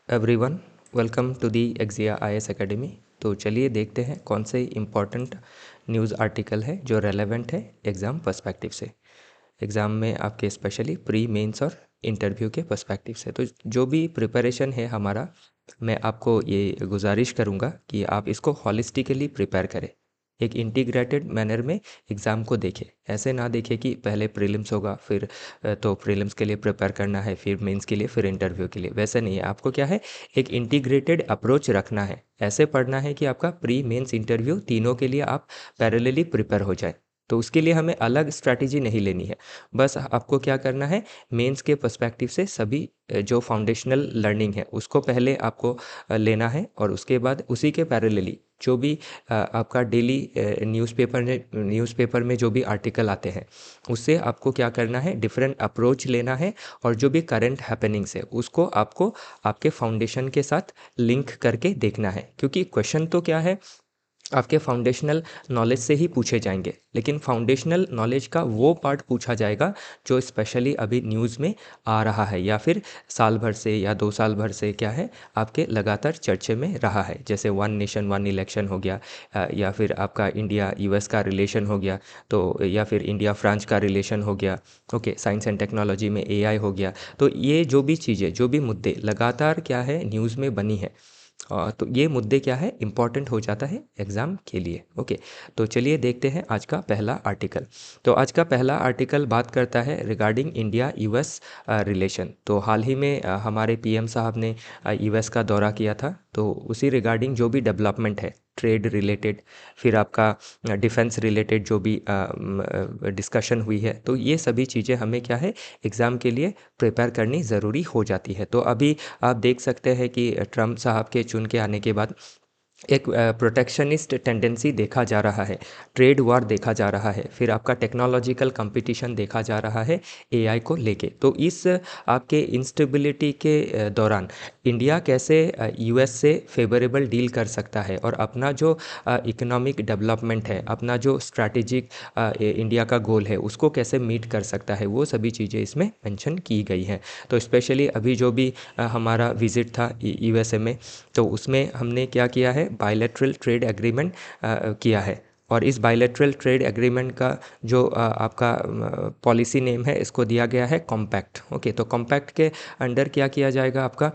Everyone, welcome to the एक्जिया IAS academy. तो चलिए देखते हैं कौन से इम्पॉर्टेंट न्यूज़ आर्टिकल है जो रेलेवेंट है एग्ज़ाम पर्सपेक्टिव से। एग्ज़ाम में आपके स्पेशली प्री मेंस और इंटरव्यू के पर्सपेक्टिव से। तो जो भी प्रिपरेशन है हमारा, मैं आपको ये गुजारिश करूँगा कि आप इसको हॉलिस्टिकली प्रिपेयर करें, एक इंटीग्रेटेड मैनर में एग्ज़ाम को देखें। ऐसे ना देखें कि पहले प्रीलिम्स होगा, फिर तो प्रीलिम्स के लिए प्रिपेयर करना है, फिर मेंस के लिए, फिर इंटरव्यू के लिए। वैसे नहीं है, आपको क्या है, एक इंटीग्रेटेड अप्रोच रखना है। ऐसे पढ़ना है कि आपका प्री मेंस इंटरव्यू तीनों के लिए आप पैरेलली प्रिपेयर हो जाए। तो उसके लिए हमें अलग स्ट्रैटेजी नहीं लेनी है। बस आपको क्या करना है, मेंस के पर्सपेक्टिव से सभी जो फाउंडेशनल लर्निंग है उसको पहले आपको लेना है, और उसके बाद उसी के पैरेलली जो भी आपका डेली न्यूज़पेपर में जो भी आर्टिकल आते हैं उससे आपको क्या करना है, डिफरेंट अप्रोच लेना है। और जो भी करंट हैपनिंग्स है उसको आपको आपके फाउंडेशन के साथ लिंक करके देखना है, क्योंकि क्वेश्चन तो क्या है, आपके फाउंडेशनल नॉलेज से ही पूछे जाएंगे, लेकिन फाउंडेशनल नॉलेज का वो पार्ट पूछा जाएगा जो स्पेशली अभी न्यूज़ में आ रहा है, या फिर साल भर से या 2 साल भर से क्या है, आपके लगातार चर्चे में रहा है। जैसे वन नेशन वन इलेक्शन हो गया, या फिर आपका इंडिया यूएस का रिलेशन हो गया, तो या फिर इंडिया फ्रांस का रिलेशन हो गया। ओके, साइंस एंड टेक्नोलॉजी में एआई हो गया। तो ये जो भी चीज़ें, जो भी मुद्दे लगातार क्या है न्यूज़ में बनी है, तो ये मुद्दे क्या है, इम्पॉर्टेंट हो जाता है एग्ज़ाम के लिए। ओके, तो चलिए देखते हैं आज का पहला आर्टिकल। तो आज का पहला आर्टिकल बात करता है रिगार्डिंग इंडिया यूएस रिलेशन। तो हाल ही में हमारे पीएम साहब ने यूएस का दौरा किया था, तो उसी रिगार्डिंग जो भी डेवलपमेंट है ट्रेड रिलेटेड, फिर आपका डिफेंस रिलेटेड जो भी डिस्कशन हुई है, तो ये सभी चीज़ें हमें क्या है, एग्ज़ाम के लिए प्रिपेयर करनी ज़रूरी हो जाती है। तो अभी आप देख सकते हैं कि ट्रम्प साहब के चुन के आने के बाद एक प्रोटेक्शनिस्ट टेंडेंसी देखा जा रहा है, ट्रेड वार देखा जा रहा है, फिर आपका टेक्नोलॉजिकल कंपटीशन देखा जा रहा है एआई को लेके। तो इस आपके इंस्टेबिलिटी के दौरान इंडिया कैसे यूएस से फेवरेबल डील कर सकता है, और अपना जो इकोनॉमिक डेवलपमेंट है, अपना जो स्ट्रैटेजिक इंडिया का गोल है उसको कैसे मीट कर सकता है, वो सभी चीज़ें इसमें मेंशन की गई हैं। तो स्पेशली अभी जो भी हमारा विज़िट था यूएसए में, तो उसमें हमने क्या किया है, बायलैटरल ट्रेड एग्रीमेंट किया है। और इस बायलैटरल ट्रेड एग्रीमेंट का जो आपका पॉलिसी नेम है, इसको दिया गया है कॉम्पैक्ट। ओके, तो कॉम्पैक्ट के अंडर क्या किया जाएगा, आपका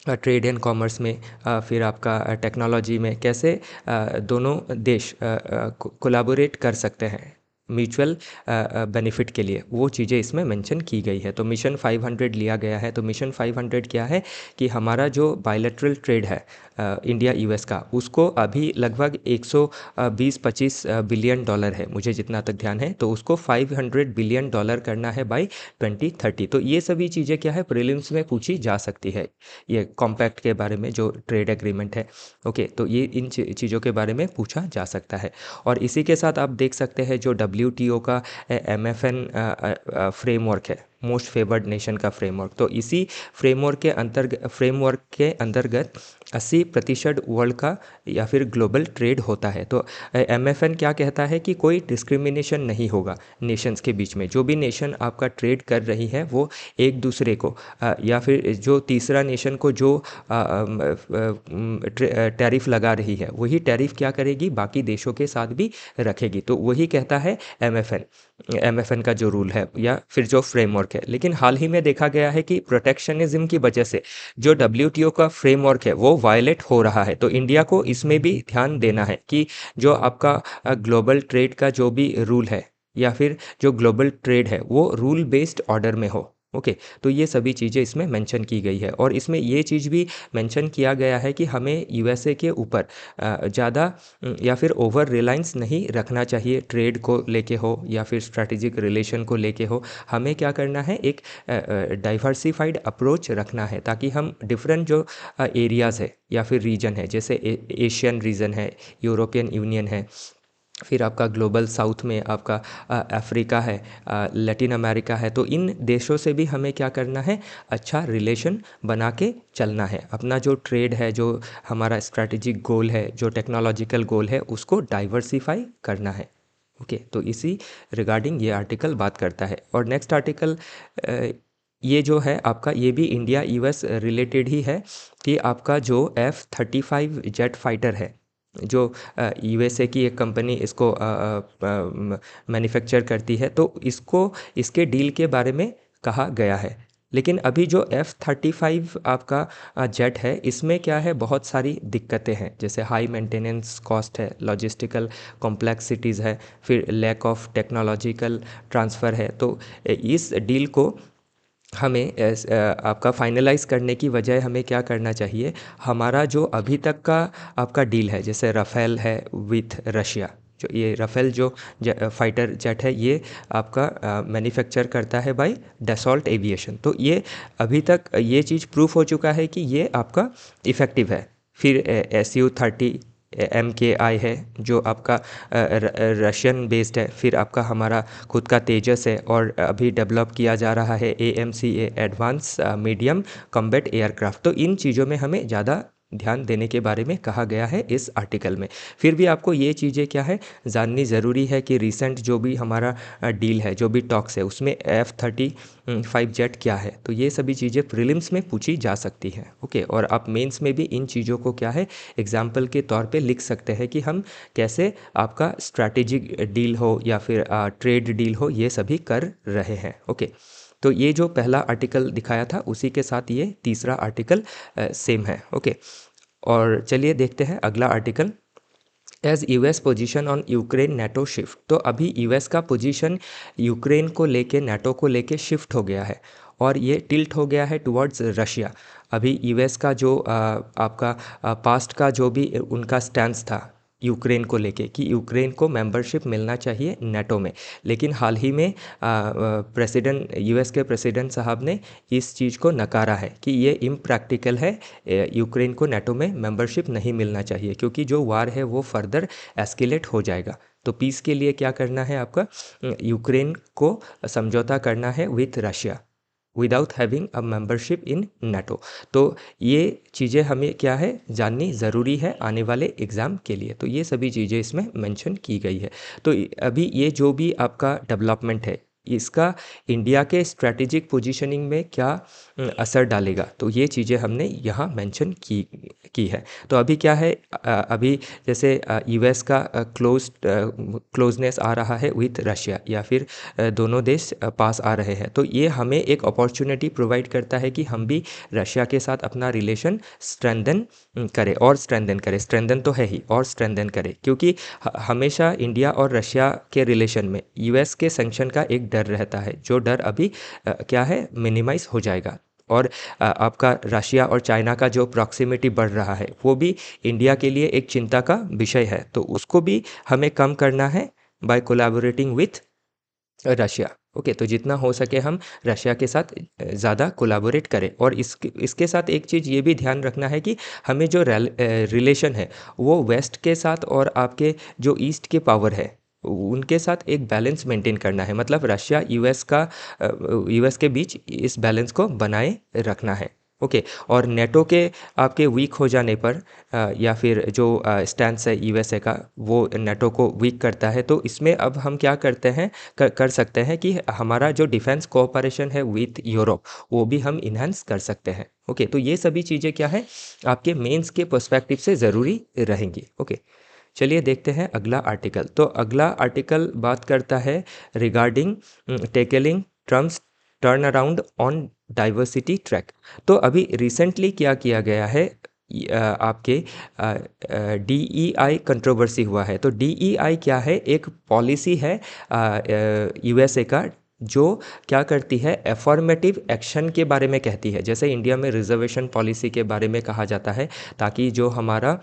ट्रेड एंड कॉमर्स में, फिर आपका टेक्नोलॉजी में कैसे दोनों देश कोलैबोरेट कर सकते हैं म्यूचुअल बेनिफिट के लिए, वो चीज़ें इसमें मेंशन की गई है। तो मिशन 500 लिया गया है। तो मिशन 500 क्या है कि हमारा जो बायलैटरल ट्रेड है इंडिया यूएस का, उसको अभी लगभग 120-25 बिलियन डॉलर है, मुझे जितना तक ध्यान है। तो उसको 500 बिलियन डॉलर करना है बाय 2030। तो ये सभी चीज़ें क्या है, प्रीलिम्स में पूछी जा सकती है, ये कॉम्पैक्ट के बारे में जो ट्रेड एग्रीमेंट है। ओके, तो ये इन चीज़ों के बारे में पूछा जा सकता है। और इसी के साथ आप देख सकते हैं जो डब्ल्यूटीओ का एमएफएन फ्रेमवर्क है, मोस्ट फेवर्ड नेशन का फ्रेमवर्क। तो इसी फ्रेमवर्क के अंतर्गत 80% वर्ल्ड का या फिर ग्लोबल ट्रेड होता है। तो एमएफएन क्या कहता है कि कोई डिस्क्रिमिनेशन नहीं होगा नेशंस के बीच में। जो भी नेशन आपका ट्रेड कर रही है वो एक दूसरे को या फिर जो तीसरा नेशन को जो टैरिफ लगा रही है, वही टैरिफ क्या करेगी, बाकी देशों के साथ भी रखेगी। तो वही कहता है एमएफएन का जो रूल है या फिर जो फ्रेमवर्क है। लेकिन हाल ही में देखा गया है कि प्रोटेक्शनिज्म की वजह से जो डब्ल्यूटीओ का फ्रेमवर्क है वो वायलेट हो रहा है। तो इंडिया को इसमें भी ध्यान देना है कि जो आपका ग्लोबल ट्रेड का जो भी रूल है या फिर जो ग्लोबल ट्रेड है वो रूल बेस्ड ऑर्डर में हो। ओके, तो ये सभी चीज़ें इसमें मेंशन की गई है। और इसमें ये चीज़ भी मेंशन किया गया है कि हमें यूएसए के ऊपर ज़्यादा या फिर ओवर रिलायंस नहीं रखना चाहिए, ट्रेड को लेके हो या फिर स्ट्रैटेजिक रिलेशन को लेके हो। हमें क्या करना है, एक डाइवर्सिफाइड अप्रोच रखना है, ताकि हम डिफरेंट जो एरियाज़ है या फिर रीजन है, जैसे एशियन रीजन है, यूरोपियन यूनियन है, फिर आपका ग्लोबल साउथ में आपका अफ्रीका है, लैटिन अमेरिका है। तो इन देशों से भी हमें क्या करना है, अच्छा रिलेशन बना के चलना है। अपना जो ट्रेड है, जो हमारा स्ट्रैटेजिक गोल है, जो टेक्नोलॉजिकल गोल है, उसको डाइवर्सिफाई करना है। ओके, तो इसी रिगार्डिंग ये आर्टिकल बात करता है। और नेक्स्ट आर्टिकल ये जो है आपका, ये भी इंडिया यूएस रिलेटेड ही है कि आपका जो F-35 जेट फाइटर है, जो यूएसए की एक कंपनी इसको मैन्युफैक्चर करती है, तो इसको इसके डील के बारे में कहा गया है। लेकिन अभी जो F-35 आपका जेट है, इसमें क्या है, बहुत सारी दिक्कतें हैं, जैसे हाई मेंटेनेंस कॉस्ट है, लॉजिस्टिकल कॉम्प्लेक्सिटीज़ है, फिर लैक ऑफ टेक्नोलॉजिकल ट्रांसफ़र है। तो इस डील को हमें आपका फाइनलाइज़ करने की बजाय हमें क्या करना चाहिए, हमारा जो अभी तक का आपका डील है, जैसे राफेल है विथ रशिया, जो ये राफेल जो फाइटर जेट है, ये आपका मैन्युफैक्चर करता है बाय डसॉल्ट एविएशन। तो ये अभी तक ये चीज़ प्रूफ हो चुका है कि ये आपका इफ़ेक्टिव है। फिर Su-30 MKI है, जो आपका रशियन बेस्ड है। फिर आपका हमारा खुद का तेजस है, और अभी डेवलप किया जा रहा है AMCA advance medium combat aircraft. तो इन चीज़ों में हमें ज़्यादा ध्यान देने के बारे में कहा गया है इस आर्टिकल में। फिर भी आपको ये चीज़ें क्या है जाननी ज़रूरी है कि रिसेंट जो भी हमारा डील है, जो भी टॉक्स है, उसमें F-35 जेट क्या है। तो ये सभी चीज़ें प्रीलिम्स में पूछी जा सकती हैं। ओके, और आप मेंस में भी इन चीज़ों को क्या है एग्जाम्पल के तौर पे लिख सकते हैं कि हम कैसे आपका स्ट्रैटेजिक डील हो या फिर ट्रेड डील हो, ये सभी कर रहे हैं। ओके, तो ये जो पहला आर्टिकल दिखाया था, उसी के साथ ये तीसरा आर्टिकल सेम है। ओके, और चलिए देखते हैं अगला article. As US position on Ukraine NATO shift. तो अभी यूएस का पोजीशन यूक्रेन को लेके, नेटो को लेके शिफ्ट हो गया है, और ये टिल्ट हो गया है टुवर्ड्स रशिया। अभी यूएस का जो आपका पास्ट का जो भी उनका स्टैंस था यूक्रेन को लेके, कि यूक्रेन को मेंबरशिप मिलना चाहिए नेटो में, लेकिन हाल ही में प्रेसिडेंट, यूएस के प्रेसिडेंट साहब ने इस चीज़ को नकारा है कि ये इम्प्रैक्टिकल है, यूक्रेन को नेटो में मेंबरशिप नहीं मिलना चाहिए, क्योंकि जो वार है वो फर्दर एस्केलेट हो जाएगा। तो पीस के लिए क्या करना है आपका, यूक्रेन को समझौता करना है with Russia without having a membership in NATO. तो ये चीज़ें हमें क्या है जाननी ज़रूरी है आने वाले एग्ज़ाम के लिए। तो ये सभी चीज़ें इसमें मेंशन की गई है। तो अभी ये जो भी आपका डेवलपमेंट है, इसका इंडिया के स्ट्रैटेजिक पोजीशनिंग में क्या असर डालेगा, तो ये चीज़ें हमने यहाँ मेंशन की है। तो अभी क्या है, अभी जैसे यूएस का क्लोजनेस आ रहा है विथ रशिया, या फिर दोनों देश पास आ रहे हैं, तो ये हमें एक अपॉर्चुनिटी प्रोवाइड करता है कि हम भी रशिया के साथ अपना रिलेशन स्ट्रेंथन करें, और स्ट्रेंथन तो है ही, और स्ट्रेंथन करें, क्योंकि हमेशा इंडिया और रशिया के रिलेशन में यूएस के सैंक्शन का एक डर रहता है, जो डर अभी क्या है मिनिमाइज हो जाएगा। और आपका रशिया और चाइना का जो प्रॉक्सिमिटी बढ़ रहा है, वो भी इंडिया के लिए एक चिंता का विषय है, तो उसको भी हमें कम करना है by collaborating with Russia. Okay, तो जितना हो सके हम रशिया के साथ ज़्यादा कोलैबोरेट करें। और इसके साथ एक चीज़ ये भी ध्यान रखना है कि हमें जो रिलेशन है वो वेस्ट के साथ और आपके जो ईस्ट के पावर है उनके साथ एक बैलेंस मेंटेन करना है। मतलब रशिया यूएस के बीच इस बैलेंस को बनाए रखना है। ओके, और नेटो के आपके वीक हो जाने पर या फिर जो स्टैंस है यूएसए का, वो नेटो को वीक करता है, तो इसमें अब हम क्या करते हैं कर सकते हैं कि हमारा जो डिफेंस कोऑपरेशन है विथ यूरोप, वो भी हम इन्हांस कर सकते हैं। ओके, तो ये सभी चीज़ें क्या है आपके मेंस के पर्सपेक्टिव से ज़रूरी रहेंगी। ओके, चलिए देखते हैं अगला आर्टिकल। तो अगला आर्टिकल बात करता है regarding tackling Trump's turn around on diversity track. तो अभी रिसेंटली क्या किया गया है, आपके DEI कंट्रोवर्सी हुआ है। तो DEI क्या है, एक पॉलिसी है यूएसए का, जो क्या करती है एफर्मेटिव एक्शन के बारे में कहती है। जैसे इंडिया में रिजर्वेशन पॉलिसी के बारे में कहा जाता है, ताकि जो हमारा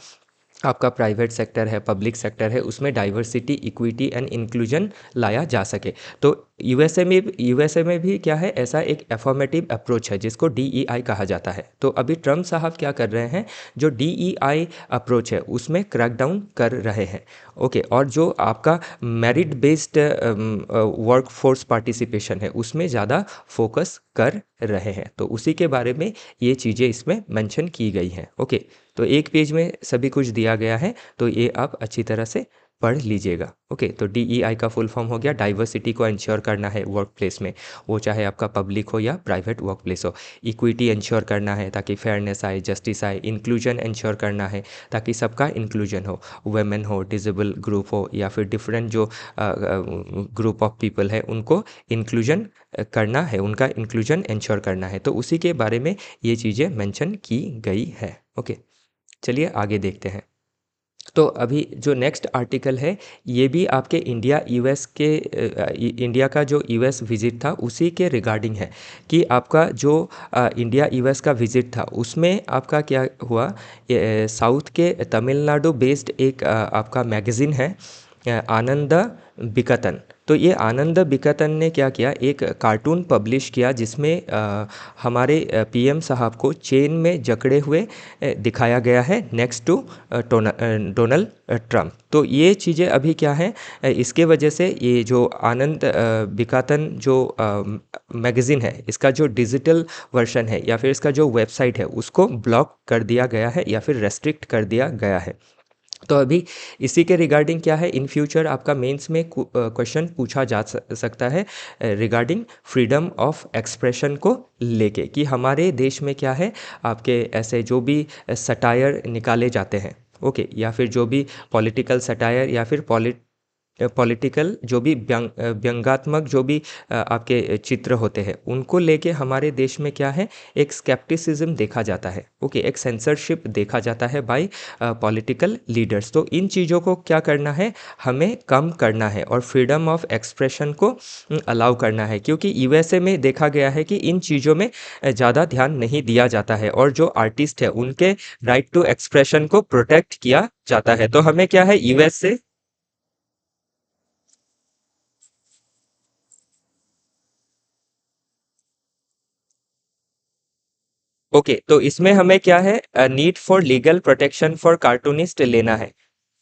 आपका प्राइवेट सेक्टर है, पब्लिक सेक्टर है, उसमें डाइवर्सिटी, इक्विटी एंड इंक्लूजन लाया जा सके। तो यूएसए में भी क्या है, ऐसा एक एफर्मेटिव अप्रोच है जिसको DEI कहा जाता है। तो अभी ट्रम्प साहब क्या कर रहे हैं, जो DEI अप्रोच है उसमें क्रैकडाउन कर रहे हैं। ओके, और जो आपका merit based work force participation है उसमें ज़्यादा फोकस कर रहे हैं। तो उसी के बारे में ये चीज़ें इसमें मेंशन की गई हैं। ओके, तो एक पेज में सभी कुछ दिया गया है, तो ये आप अच्छी तरह से पढ़ लीजिएगा। ओके, तो DEI का फुल फॉर्म हो गया डाइवर्सिटी को इंश्योर करना है वर्क प्लेस में, वो चाहे आपका पब्लिक हो या प्राइवेट वर्क प्लेस हो। इक्विटी इंश्योर करना है ताकि फेयरनेस आए, जस्टिस आए। इंक्लूजन इंश्योर करना है ताकि सबका इंक्लूजन हो, वुमेन हो, डिसेबल ग्रुप हो या फिर डिफरेंट जो ग्रुप ऑफ पीपल है उनको इंक्लूजन करना है, उनका इंक्लूजन इंश्योर करना है। तो उसी के बारे में ये चीज़ें मेंशन की गई है। ओके, चलिए आगे देखते हैं। तो अभी जो नेक्स्ट आर्टिकल है ये भी आपके इंडिया का जो यूएस विज़िट था उसी के रिगार्डिंग है कि आपका जो इंडिया यूएस का विज़िट था उसमें आपका क्या हुआ। साउथ के तमिलनाडु बेस्ड एक आपका मैगज़ीन है आनंद बिकतन। तो ये आनंद बिकतन ने क्या किया, एक कार्टून पब्लिश किया जिसमें हमारे पीएम साहब को चेन में जकड़े हुए दिखाया गया है नेक्स्ट टू डोनाल्ड ट्रम्प। तो ये चीज़ें अभी क्या है, इसके वजह से ये जो आनंद बिकातन जो मैगज़ीन है इसका जो डिजिटल वर्जन है या फिर इसका जो वेबसाइट है उसको ब्लॉक कर दिया गया है या फिर रेस्ट्रिक्ट कर दिया गया है। तो अभी इसी के रिगार्डिंग क्या है, इन फ्यूचर आपका मेंस में क्वेश्चन पूछा जा सकता है रिगार्डिंग फ्रीडम ऑफ एक्सप्रेशन को लेके कि हमारे देश में क्या है, आपके ऐसे जो भी सटायर निकाले जाते हैं, ओके, या फिर जो भी पॉलिटिकल सटायर या फिर पॉलिटिकल जो भी व्यंग्यात्मक जो भी आपके चित्र होते हैं उनको लेके हमारे देश में क्या है, एक स्केप्टिसिज्म देखा जाता है। ओके, एक सेंसरशिप देखा जाता है बाय पॉलिटिकल लीडर्स। तो इन चीज़ों को क्या करना है, हमें कम करना है और फ्रीडम ऑफ एक्सप्रेशन को अलाउ करना है, क्योंकि यूएसए में देखा गया है कि इन चीज़ों में ज़्यादा ध्यान नहीं दिया जाता है और जो आर्टिस्ट है उनके राइट टू एक्सप्रेशन को प्रोटेक्ट किया जाता है। तो हमें क्या है, यूएस से ओके, तो इसमें हमें क्या है, need for legal protection for cartoonist लेना है।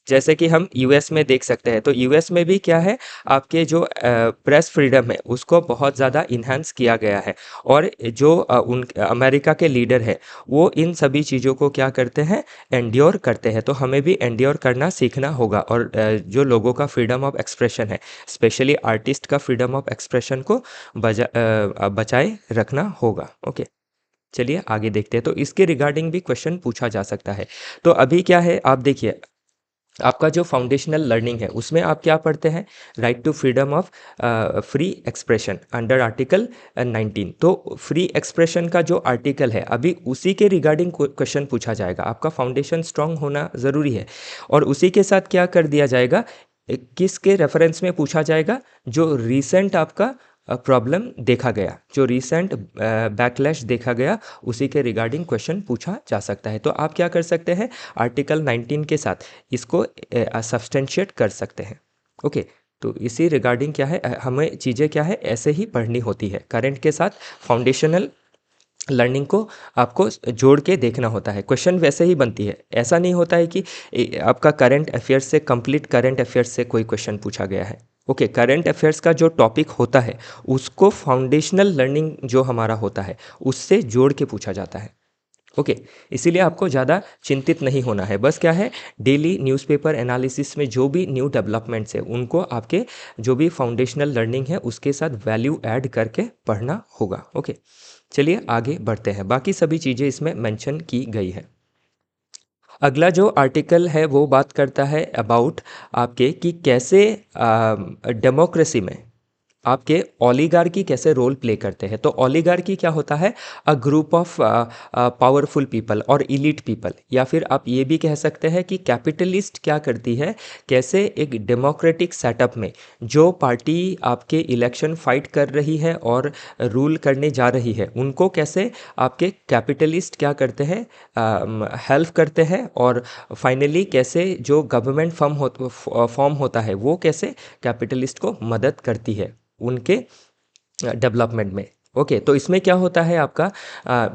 जैसे कि हम यूएस में देख सकते हैं, तो यूएस में भी क्या है, आपके जो प्रेस फ्रीडम है उसको बहुत ज़्यादा इन्हांस किया गया है और जो उन अमेरिका के लीडर है वो इन सभी चीज़ों को क्या करते हैं, एंड्योर करते हैं। तो हमें भी एंड्योर करना सीखना होगा और जो लोगों का फ्रीडम ऑफ एक्सप्रेशन है, स्पेशली आर्टिस्ट का फ्रीडम ऑफ एक्सप्रेशन को बचाए रखना होगा। ओके, चलिए आगे देखते हैं। तो इसके रिगार्डिंग भी क्वेश्चन पूछा जा सकता है। तो अभी क्या है, आप देखिए आपका जो फाउंडेशनल लर्निंग है उसमें आप क्या पढ़ते हैं, right to freedom of free expression under article 19। तो फ्री एक्सप्रेशन का जो आर्टिकल है अभी उसी के रिगार्डिंग क्वेश्चन पूछा जाएगा। आपका फाउंडेशन स्ट्रांग होना ज़रूरी है और उसी के साथ क्या कर दिया जाएगा, किसके रेफरेंस में पूछा जाएगा, जो रीसेंट आपका प्रॉब्लम देखा गया, जो रीसेंट बैकलैश देखा गया उसी के रिगार्डिंग क्वेश्चन पूछा जा सकता है। तो आप क्या कर सकते हैं, आर्टिकल 19 के साथ इसको सब्सटेंशिएट कर सकते हैं। ओके, तो इसी रिगार्डिंग क्या है, हमें चीज़ें क्या है ऐसे ही पढ़नी होती है, करंट के साथ फाउंडेशनल लर्निंग को आपको जोड़ के देखना होता है। क्वेश्चन वैसे ही बनती है, ऐसा नहीं होता है कि आपका करंट अफेयर्स से, कंप्लीट करंट अफेयर्स से कोई क्वेश्चन पूछा गया है। ओके, करंट अफेयर्स का जो टॉपिक होता है उसको फाउंडेशनल लर्निंग जो हमारा होता है उससे जोड़ के पूछा जाता है। ओके, इसीलिए आपको ज़्यादा चिंतित नहीं होना है। बस क्या है, डेली न्यूज़पेपर एनालिसिस में जो भी न्यू डेवलपमेंट्स है उनको आपके जो भी फाउंडेशनल लर्निंग है उसके साथ वैल्यू ऐड करके पढ़ना होगा। ओके, चलिए आगे बढ़ते हैं, बाकी सभी चीज़ें इसमें मेंशन की गई है। अगला जो आर्टिकल है वो बात करता है अबाउट आपके कि कैसे डेमोक्रेसी में आपके ओलिगार्की कैसे रोल प्ले करते हैं। तो ओलिगार्की क्या होता है, a group of powerful people और इलीट पीपल, या फिर आप ये भी कह सकते हैं कि कैपिटलिस्ट क्या करती है, कैसे एक डेमोक्रेटिक सेटअप में जो पार्टी आपके इलेक्शन फाइट कर रही है और रूल करने जा रही है उनको कैसे आपके कैपिटलिस्ट क्या करते हैं, हेल्प करते हैं और फाइनली कैसे जो गवर्नमेंट फॉर्म होता है वो कैसे कैपिटलिस्ट को मदद करती है उनके डेवलपमेंट में। ओके, तो इसमें क्या होता है, आपका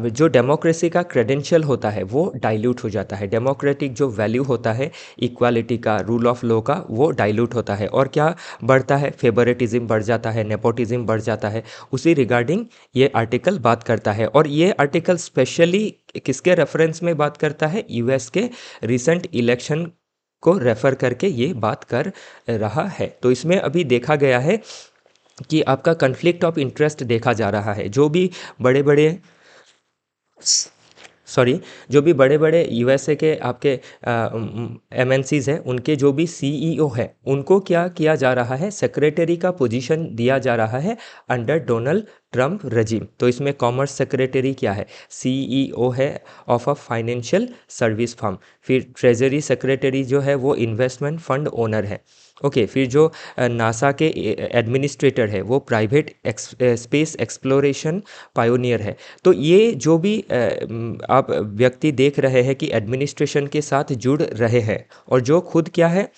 जो डेमोक्रेसी का क्रेडेंशियल होता है वो डाइल्यूट हो जाता है। डेमोक्रेटिक जो वैल्यू होता है इक्वालिटी का, रूल ऑफ लॉ का, वो डाइल्यूट होता है और क्या बढ़ता है, फेवरेटिज्म बढ़ जाता है, नेपोटिज्म बढ़ जाता है। उसी रिगार्डिंग ये आर्टिकल बात करता है और ये आर्टिकल स्पेशली किसके रेफरेंस में बात करता है, यूएस के रिसेंट इलेक्शन को रेफ़र करके ये बात कर रहा है। तो इसमें अभी देखा गया है कि आपका कन्फ्लिक्ट ऑफ इंटरेस्ट देखा जा रहा है। जो भी बड़े बड़े जो भी बड़े बड़े यूएसए के आपके एमएनसीज हैं, उनके जो भी सीईओ है, उनको क्या किया जा रहा है, सेक्रेटरी का पोजीशन दिया जा रहा है अंडर डोनाल्ड ट्रम्प रजीम। तो इसमें कॉमर्स सेक्रेटरी क्या है, सीईओ है of a financial service firm. फिर ट्रेजरी सेक्रेटरी जो है वो इन्वेस्टमेंट फंड ओनर है। ओके, फिर जो नासा के एडमिनिस्ट्रेटर है वो प्राइवेट स्पेस एक्सप्लोरेशन पायोनियर है। तो ये जो भी आप व्यक्ति देख रहे हैं कि एडमिनिस्ट्रेशन के साथ जुड़ रहे हैं और जो खुद क्या है,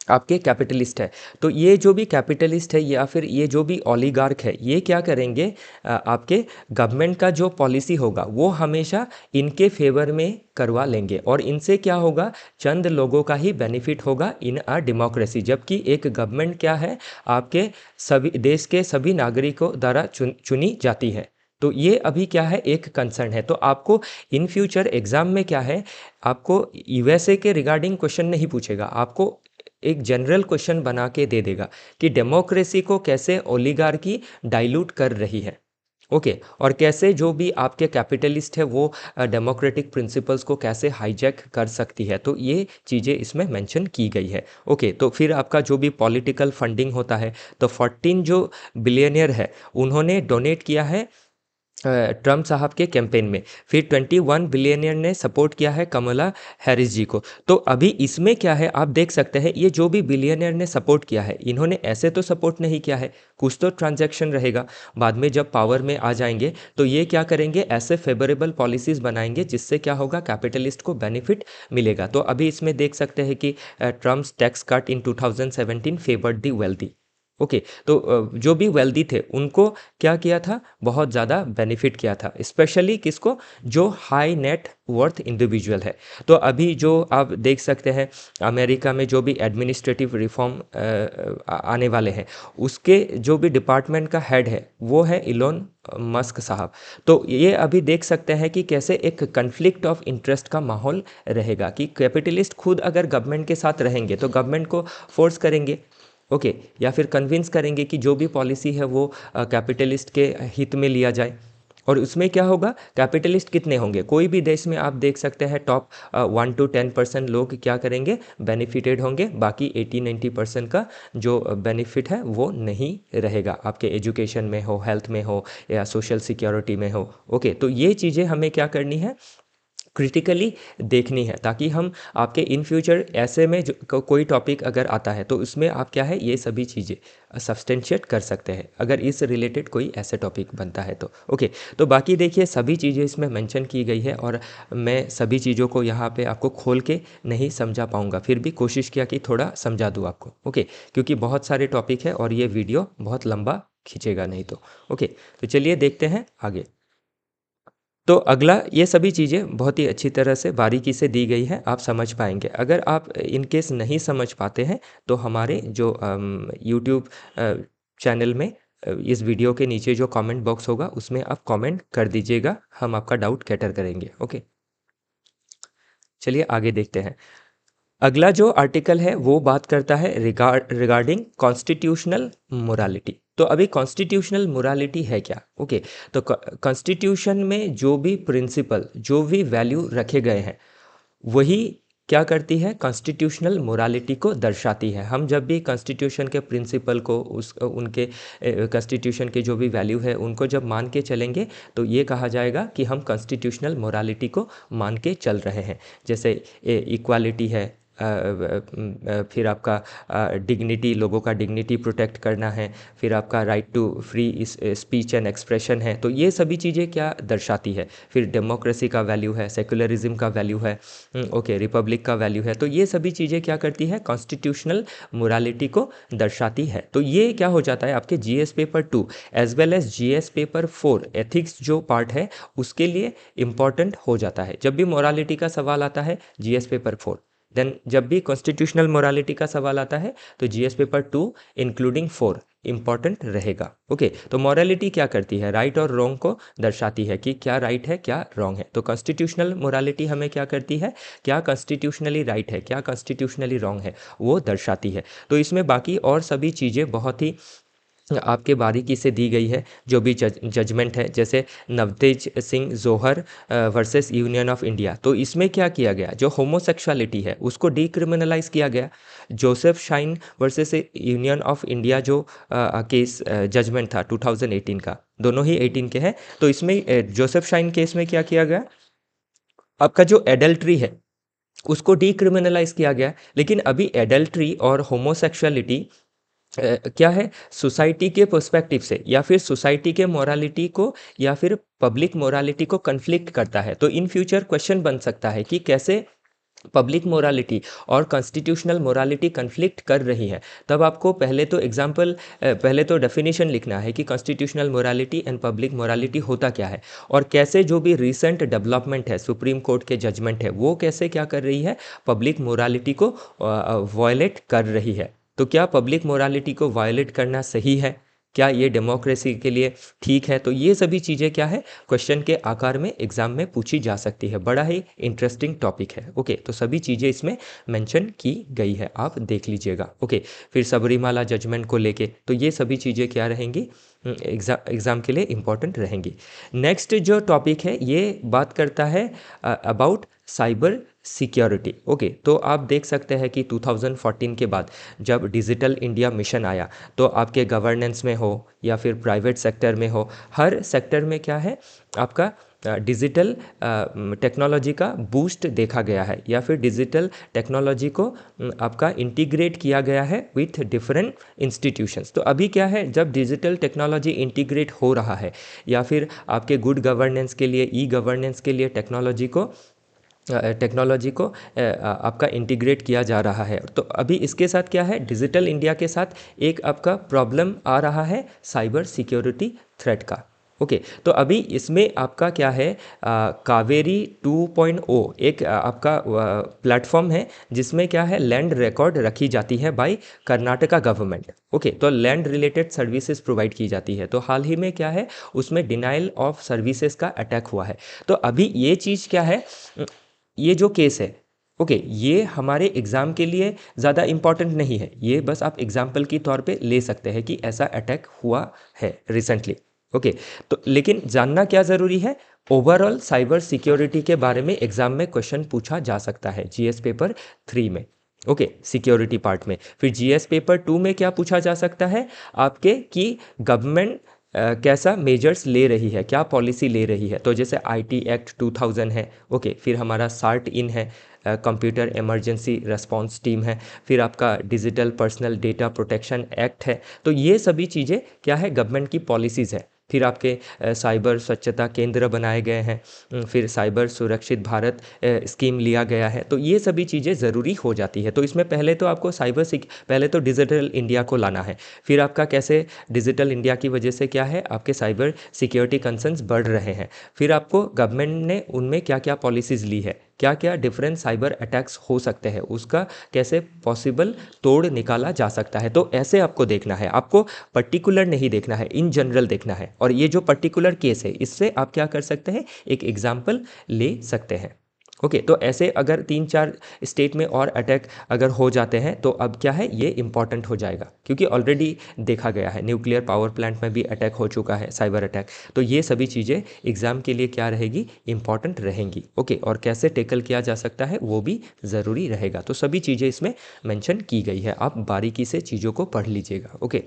आपके कैपिटलिस्ट है। तो ये जो भी कैपिटलिस्ट है या फिर ये जो भी ओलिगार्क है, ये क्या करेंगे, आपके गवर्नमेंट का जो पॉलिसी होगा वो हमेशा इनके फेवर में करवा लेंगे और इनसे क्या होगा, चंद लोगों का ही बेनिफिट होगा इन अ डेमोक्रेसी। जबकि एक गवर्नमेंट क्या है, आपके सभी देश के सभी नागरिकों द्वारा चुनी जाती है। तो ये अभी क्या है, एक कंसर्न है। तो आपको इन फ्यूचर एग्ज़ाम में क्या है, आपको यूएसए के रिगार्डिंग क्वेश्चन नहीं पूछेगा, आपको एक जनरल क्वेश्चन बना के दे देगा कि डेमोक्रेसी को कैसे ओलिगार्की डाइल्यूट कर रही है। ओके, और कैसे जो भी आपके कैपिटलिस्ट है वो डेमोक्रेटिक प्रिंसिपल्स को कैसे हाईजैक कर सकती है। तो ये चीज़ें इसमें मेंशन की गई है। ओके, तो फिर आपका जो भी पॉलिटिकल फंडिंग होता है, तो 14 जो बिलियनियर है उन्होंने डोनेट किया है ट्रम्प साहब के कैंपेन में। फिर 21 बिलियनियर ने सपोर्ट किया है कमला हैरिस जी को। तो अभी इसमें क्या है, आप देख सकते हैं ये जो भी बिलियनियर ने सपोर्ट किया है, इन्होंने ऐसे तो सपोर्ट नहीं किया है, कुछ तो ट्रांजैक्शन रहेगा। बाद में जब पावर में आ जाएंगे तो ये क्या करेंगे, ऐसे फेवरेबल पॉलिसीज़ बनाएंगे जिससे क्या होगा, कैपिटलिस्ट को बेनिफिट मिलेगा। तो अभी इसमें देख सकते हैं कि Trump's tax cut in 2017 favoured the wealthy. Okay, तो जो भी वेल्दी थे उनको क्या किया था, बहुत ज़्यादा बेनिफिट किया था। स्पेशली किसको, जो हाई नेट वर्थ इंडिविजुअल है। तो अभी जो आप देख सकते हैं अमेरिका में जो भी एडमिनिस्ट्रेटिव रिफॉर्म आने वाले हैं, उसके जो भी डिपार्टमेंट का हेड है वो है इलोन मस्क साहब। तो ये अभी देख सकते हैं कि कैसे एक कन्फ्लिक्ट ऑफ इंटरेस्ट का माहौल रहेगा कि कैपिटलिस्ट खुद अगर गवर्नमेंट के साथ रहेंगे तो गवर्नमेंट को फोर्स करेंगे, ओके, या फिर कन्विंस करेंगे कि जो भी पॉलिसी है वो कैपिटलिस्ट के हित में लिया जाए। और उसमें क्या होगा, कैपिटलिस्ट कितने होंगे, कोई भी देश में आप देख सकते हैं टॉप 1 to 10% लोग क्या करेंगे, बेनिफिटेड होंगे। बाकी 80-90% का जो बेनिफिट है वो नहीं रहेगा, आपके एजुकेशन में हो, हेल्थ में हो या सोशल सिक्योरिटी में हो। ओके, तो ये चीज़ें हमें क्या करनी है, क्रिटिकली देखनी है, ताकि हम आपके इन फ्यूचर ऐसे में जो कोई टॉपिक अगर आता है तो उसमें आप क्या है, ये सभी चीज़ें सब्सटेंशिएट कर सकते हैं अगर इस रिलेटेड कोई ऐसे टॉपिक बनता है तो। ओके, तो बाकी देखिए सभी चीज़ें इसमें मेंशन की गई है और मैं सभी चीज़ों को यहाँ पे आपको खोल के नहीं समझा पाऊँगा, फिर भी कोशिश किया कि थोड़ा समझा दूँ आपको। ओके, क्योंकि बहुत सारे टॉपिक है और ये वीडियो बहुत लंबा खींचेगा नहीं तो। ओके, तो चलिए देखते हैं आगे। तो अगला, ये सभी चीज़ें बहुत ही अच्छी तरह से बारीकी से दी गई है, आप समझ पाएंगे। अगर आप इन केस नहीं समझ पाते हैं तो हमारे जो यूट्यूब चैनल में इस वीडियो के नीचे जो कमेंट बॉक्स होगा उसमें आप कमेंट कर दीजिएगा, हम आपका डाउट कैटर करेंगे। ओके, चलिए आगे देखते हैं। अगला जो आर्टिकल है वो बात करता है रिगार्डिंग कॉन्स्टिट्यूशनल मोरालिटी। तो अभी कॉन्स्टिट्यूशनल मोरालिटी है क्या, ओके, तो कॉन्स्टिट्यूशन में जो भी प्रिंसिपल, जो भी वैल्यू रखे गए हैं वही क्या करती है, कॉन्स्टिट्यूशनल मोरालिटी को दर्शाती है। हम जब भी कॉन्स्टिट्यूशन के प्रिंसिपल को उनके कॉन्स्टिट्यूशन के जो भी वैल्यू है उनको जब मान के चलेंगे तो ये कहा जाएगा कि हम कॉन्स्टिट्यूशनल मोरालिटी को मान के चल रहे हैं। जैसे इक्वालिटी है, फिर आपका डिग्निटी, लोगों का डिग्निटी प्रोटेक्ट करना है, फिर आपका right to free speech and expression है। तो ये सभी चीज़ें क्या दर्शाती है, फिर डेमोक्रेसी का वैल्यू है, सेकुलरिज्म का वैल्यू है, ओके, रिपब्लिक का वैल्यू है। तो ये सभी चीज़ें क्या करती है, कॉन्स्टिट्यूशनल मोरालिटी को दर्शाती है। तो ये क्या हो जाता है, आपके GS paper 2 as well as GS paper 4 ethics जो पार्ट है उसके लिए इम्पॉर्टेंट हो जाता है। जब भी मोरालिटी का सवाल आता है जीएस पेपर 4 देन जब भी कॉन्स्टिट्यूशनल मोरालिटी का सवाल आता है तो जीएस पेपर 2 इंक्लूडिंग 4 इंपॉर्टेंट रहेगा। ओके, तो मोरालिटी क्या करती है, राइट और रॉन्ग को दर्शाती है कि क्या राइट है क्या रॉन्ग है। तो कॉन्स्टिट्यूशनल मोरालिटी हमें क्या करती है, क्या कॉन्स्टिट्यूशनली राइट है क्या कॉन्स्टिट्यूशनली रॉन्ग है वो दर्शाती है। तो इसमें बाकी और सभी चीज़ें बहुत ही आपके बारीकी से दी गई है। जो भी जजमेंट है, जैसे नवतेज सिंह जोहर वर्सेस यूनियन ऑफ इंडिया, तो इसमें क्या किया गया, जो होमोसेक्सुअलिटी है उसको डीक्रिमिनलाइज किया गया। Joseph shine versus union of India जो केस जजमेंट था 2018 का, दोनों ही 18 के हैं। तो इसमें जोसेफ शाइन केस में क्या किया गया, आपका जो एडल्ट्री है उसको डीक्रिमिनलाइज किया गया। लेकिन अभी एडल्ट्री और होमोसेक्सुअलिटी क्या है, सोसाइटी के पर्सपेक्टिव से या फिर सोसाइटी के मोरालिटी को या फिर पब्लिक मोरालिटी को कन्फ्लिक्ट करता है। तो इन फ्यूचर क्वेश्चन बन सकता है कि कैसे पब्लिक मोरालिटी और कॉन्स्टिट्यूशनल मोरालिटी कन्फ्लिक्ट कर रही है। तब आपको पहले तो डेफिनेशन लिखना है कि constitutional morality and public morality होता क्या है, और कैसे जो भी रिसेंट डेवलपमेंट है, सुप्रीम कोर्ट के जजमेंट है, वो कैसे क्या कर रही है, पब्लिक मोरालिटी को वायलेट कर रही है। तो क्या पब्लिक मोरालिटी को वायलेट करना सही है, क्या ये डेमोक्रेसी के लिए ठीक है। तो ये सभी चीज़ें क्या है, क्वेश्चन के आकार में एग्जाम में पूछी जा सकती है। बड़ा ही इंटरेस्टिंग टॉपिक है। ओके, तो सभी चीज़ें इसमें मेंशन की गई है, आप देख लीजिएगा। ओके, फिर सबरीमाला जजमेंट को लेके, तो ये सभी चीज़ें क्या रहेंगी, एग्ज़ाम के लिए इम्पॉर्टेंट रहेंगी। नेक्स्ट जो टॉपिक है ये बात करता है अबाउट साइबर सिक्योरिटी। ओके, तो आप देख सकते हैं कि 2014 के बाद जब डिजिटल इंडिया मिशन आया, तो आपके गवर्नेंस में हो या फिर प्राइवेट सेक्टर में हो, हर सेक्टर में क्या है, आपका डिजिटल टेक्नोलॉजी का बूस्ट देखा गया है, या फिर डिजिटल टेक्नोलॉजी को आपका इंटीग्रेट किया गया है विथ डिफरेंट इंस्टीट्यूशंस। तो अभी क्या है, जब डिजिटल टेक्नोलॉजी इंटीग्रेट हो रहा है या फिर आपके गुड गवर्नेंस के लिए, ई गवर्नेंस के लिए टेक्नोलॉजी को आपका इंटीग्रेट किया जा रहा है। तो अभी इसके साथ क्या है, डिजिटल इंडिया के साथ एक आपका प्रॉब्लम आ रहा है साइबर सिक्योरिटी थ्रेट का। ओके, तो अभी इसमें आपका क्या है, कावेरी 2.0 एक आपका प्लेटफॉर्म है जिसमें क्या है, लैंड रिकॉर्ड रखी जाती है बाय कर्नाटका गवर्नमेंट। ओके, तो लैंड रिलेटेड सर्विसेज प्रोवाइड की जाती है। तो हाल ही में क्या है, उसमें डिनाइल ऑफ सर्विसेज का अटैक हुआ है। तो अभी ये चीज़ क्या है, ये जो केस है, ओके, ये हमारे एग्ज़ाम के लिए ज़्यादा इम्पॉर्टेंट नहीं है, ये बस आप एग्जाम्पल की तौर पे ले सकते हैं कि ऐसा अटैक हुआ है रिसेंटली। ओके, तो लेकिन जानना क्या ज़रूरी है, ओवरऑल साइबर सिक्योरिटी के बारे में एग्ज़ाम में क्वेश्चन पूछा जा सकता है जीएस पेपर 3 में। ओके, सिक्योरिटी पार्ट में। फिर जीएस पेपर 2 में क्या पूछा जा सकता है आपके, कि गवर्नमेंट कैसा मेजर्स ले रही है, क्या पॉलिसी ले रही है। तो जैसे आईटी एक्ट 2000 है। ओके, फिर हमारा सार्ट इन है, कंप्यूटर इमरजेंसी रिस्पांस टीम है, फिर आपका digital personal data protection act है। तो ये सभी चीज़ें क्या है, गवर्नमेंट की पॉलिसीज़ है। फिर आपके साइबर स्वच्छता केंद्र बनाए गए हैं, फिर साइबर सुरक्षित भारत स्कीम लिया गया है। तो ये सभी चीज़ें ज़रूरी हो जाती है। तो इसमें पहले तो आपको पहले तो डिजिटल इंडिया को लाना है, फिर आपका कैसे डिजिटल इंडिया की वजह से क्या है, आपके साइबर सिक्योरिटी कंसर्न्स बढ़ रहे हैं। फिर आपको गवर्नमेंट ने उनमें क्या क्या पॉलिसीज़ ली है, क्या क्या डिफरेंट साइबर अटैक्स हो सकते हैं, उसका कैसे पॉसिबल तोड़ निकाला जा सकता है। तो ऐसे आपको देखना है, आपको पर्टिकुलर नहीं देखना है, इन जनरल देखना है। और ये जो पर्टिकुलर केस है, इससे आप क्या कर सकते हैं, एक एग्जाम्पल ले सकते हैं। ओके, तो ऐसे अगर 3-4 स्टेट में और अटैक अगर हो जाते हैं तो अब क्या है, ये इंपॉर्टेंट हो जाएगा, क्योंकि ऑलरेडी देखा गया है न्यूक्लियर पावर प्लांट में भी अटैक हो चुका है, साइबर अटैक। तो ये सभी चीज़ें एग्ज़ाम के लिए क्या रहेगी, इंपॉर्टेंट रहेंगी। ओके, और कैसे टेकल किया जा सकता है वो भी ज़रूरी रहेगा। तो सभी चीज़ें इसमें मेंशन की गई है, आप बारीकी से चीज़ों को पढ़ लीजिएगा। ओके,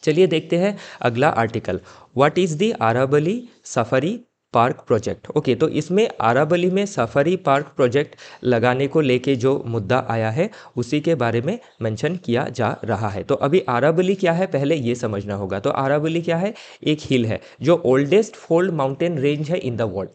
चलिए देखते हैं अगला article, what is the Aravalli safari park project. Okay, तो इसमें आरावली में सफारी पार्क प्रोजेक्ट लगाने को लेके जो मुद्दा आया है उसी के बारे में मेंशन किया जा रहा है। तो अभी आरावली क्या है, पहले ये समझना होगा। तो आरावली क्या है, एक हिल है जो ओल्डेस्ट फोल्ड माउंटेन रेंज है इन द वर्ल्ड,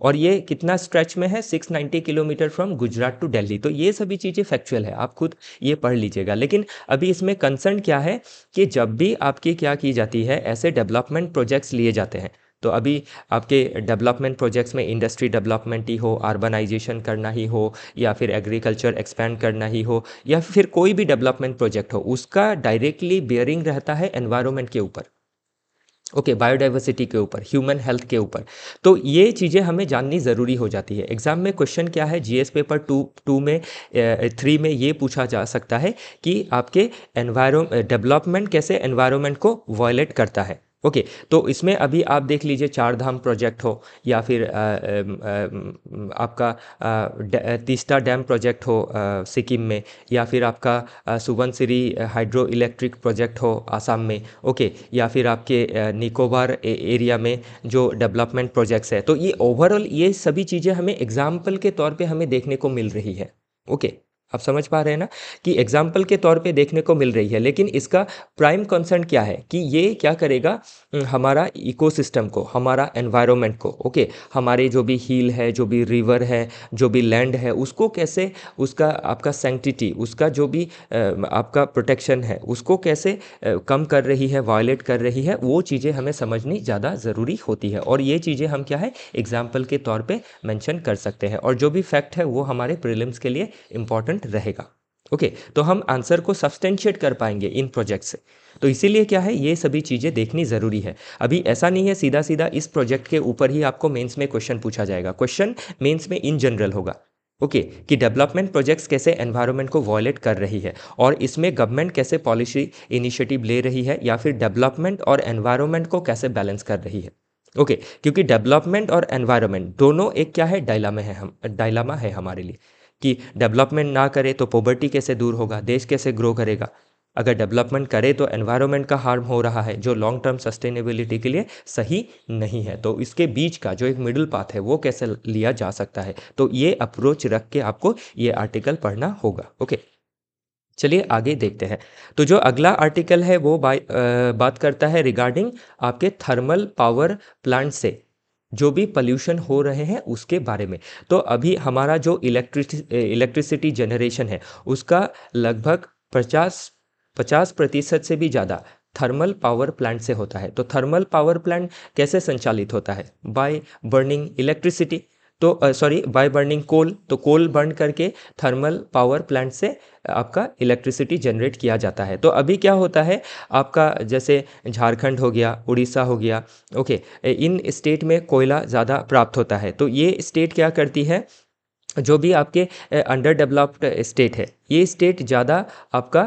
और ये कितना स्ट्रेच में है, 690 kilometre from Gujarat to Delhi. तो ये सभी चीज़ें फैक्चुअल है, आप खुद ये पढ़ लीजिएगा। लेकिन अभी इसमें कंसर्न क्या है, कि जब भी आपकी क्या की जाती है, ऐसे डेवलपमेंट प्रोजेक्ट्स लिए जाते हैं, तो अभी आपके डेवलपमेंट प्रोजेक्ट्स में इंडस्ट्री डेवलपमेंट ही हो, अर्बनाइजेशन करना ही हो, या फिर एग्रीकल्चर एक्सपैंड करना ही हो, या फिर कोई भी डेवलपमेंट प्रोजेक्ट हो, उसका डायरेक्टली बेयरिंग रहता है एनवायरनमेंट के ऊपर, ओके, बायोडाइवर्सिटी के ऊपर, ह्यूमन हेल्थ के ऊपर। तो ये चीज़ें हमें जाननी ज़रूरी हो जाती है। एग्जाम में क्वेश्चन क्या है, जीएस पेपर टू में 3 में ये पूछा जा सकता है कि आपके डेवलपमेंट कैसे एनवायरनमेंट को वायलेट करता है। ओके, तो इसमें अभी आप देख लीजिए, चार धाम प्रोजेक्ट हो, या फिर आपका तीस्ता डैम प्रोजेक्ट हो सिक्किम में, या फिर आपका सुबनसिरी हाइड्रो इलेक्ट्रिक प्रोजेक्ट हो आसाम में, ओके, या फिर आपके निकोबार एरिया में जो डेवलपमेंट प्रोजेक्ट्स है। तो ये ओवरऑल ये सभी चीज़ें हमें एग्जाम्पल के तौर पे हमें देखने को मिल रही है। ओके, आप समझ पा रहे हैं ना कि एग्जाम्पल के तौर पे देखने को मिल रही है, लेकिन इसका प्राइम कंसर्न क्या है कि ये क्या करेगा, हमारा इकोसिस्टम को, हमारा एनवायरनमेंट को, ओके, हमारे जो भी हिल है, जो भी रिवर है, जो भी लैंड है, उसको कैसे, उसका आपका सैंक्टिटी, उसका जो भी आपका प्रोटेक्शन है, उसको कैसे कम कर रही है, वायलेट कर रही है, वो चीज़ें हमें समझनी ज़्यादा ज़रूरी होती है। और ये चीज़ें हम क्या है एग्जाम्पल के तौर पे मेंशन कर सकते हैं, और जो भी फैक्ट है वो हमारे प्रीलिम्स के लिए इंपॉर्टेंट रहेगा। ओके, तो हम आंसर को सब्सटेंशिएट कर पाएंगे इन प्रोजेक्ट से। तो इसीलिए क्या है, ये सभी चीज़ें देखनी ज़रूरी है। अभी ऐसा नहीं है सीधा सीधा इस प्रोजेक्ट के ऊपर ही आपको मेंस में क्वेश्चन पूछा जाएगा। क्वेश्चन मेंस में इन जनरल होगा, ओके, कि डेवलपमेंट प्रोजेक्ट्स कैसे एनवायरनमेंट को वायलेट कर रही है, और इसमें गवर्नमेंट कैसे पॉलिसी इनिशिएटिव ले रही है, या फिर डेवलपमेंट और एनवायरनमेंट को कैसे बैलेंस कर रही है। ओके, क्योंकि डेवलपमेंट और एनवायरनमेंट दोनों एक क्या है, डायलामा है हमारे लिए, कि डेवलपमेंट ना करे तो पॉवर्टी कैसे दूर होगा, देश कैसे ग्रो करेगा, अगर डेवलपमेंट करे तो एनवायरनमेंट का हार्म हो रहा है, जो लॉन्ग टर्म सस्टेनेबिलिटी के लिए सही नहीं है। तो इसके बीच का जो एक मिडिल पाथ है वो कैसे लिया जा सकता है, तो ये अप्रोच रख के आपको ये आर्टिकल पढ़ना होगा। ओके, चलिए आगे देखते हैं। तो जो अगला आर्टिकल है वो बात करता है रिगार्डिंग आपके थर्मल पावर प्लांट से जो भी पॉल्यूशन हो रहे हैं उसके बारे में। तो अभी हमारा जो इलेक्ट्रिसिटी जनरेशन है उसका लगभग 50% से भी ज़्यादा थर्मल पावर प्लांट से होता है। तो थर्मल पावर प्लांट कैसे संचालित होता है, बाय बर्निंग इलेक्ट्रिसिटी, तो सॉरी बाय बर्निंग कोल। तो कोल बर्न करके थर्मल पावर प्लांट से आपका इलेक्ट्रिसिटी जनरेट किया जाता है। तो अभी क्या होता है आपका, जैसे झारखंड हो गया, उड़ीसा हो गया, ओके, इन स्टेट में कोयला ज़्यादा प्राप्त होता है। तो ये स्टेट क्या करती है, जो भी आपके अंडर डेवलप्ड स्टेट है, ये स्टेट ज़्यादा आपका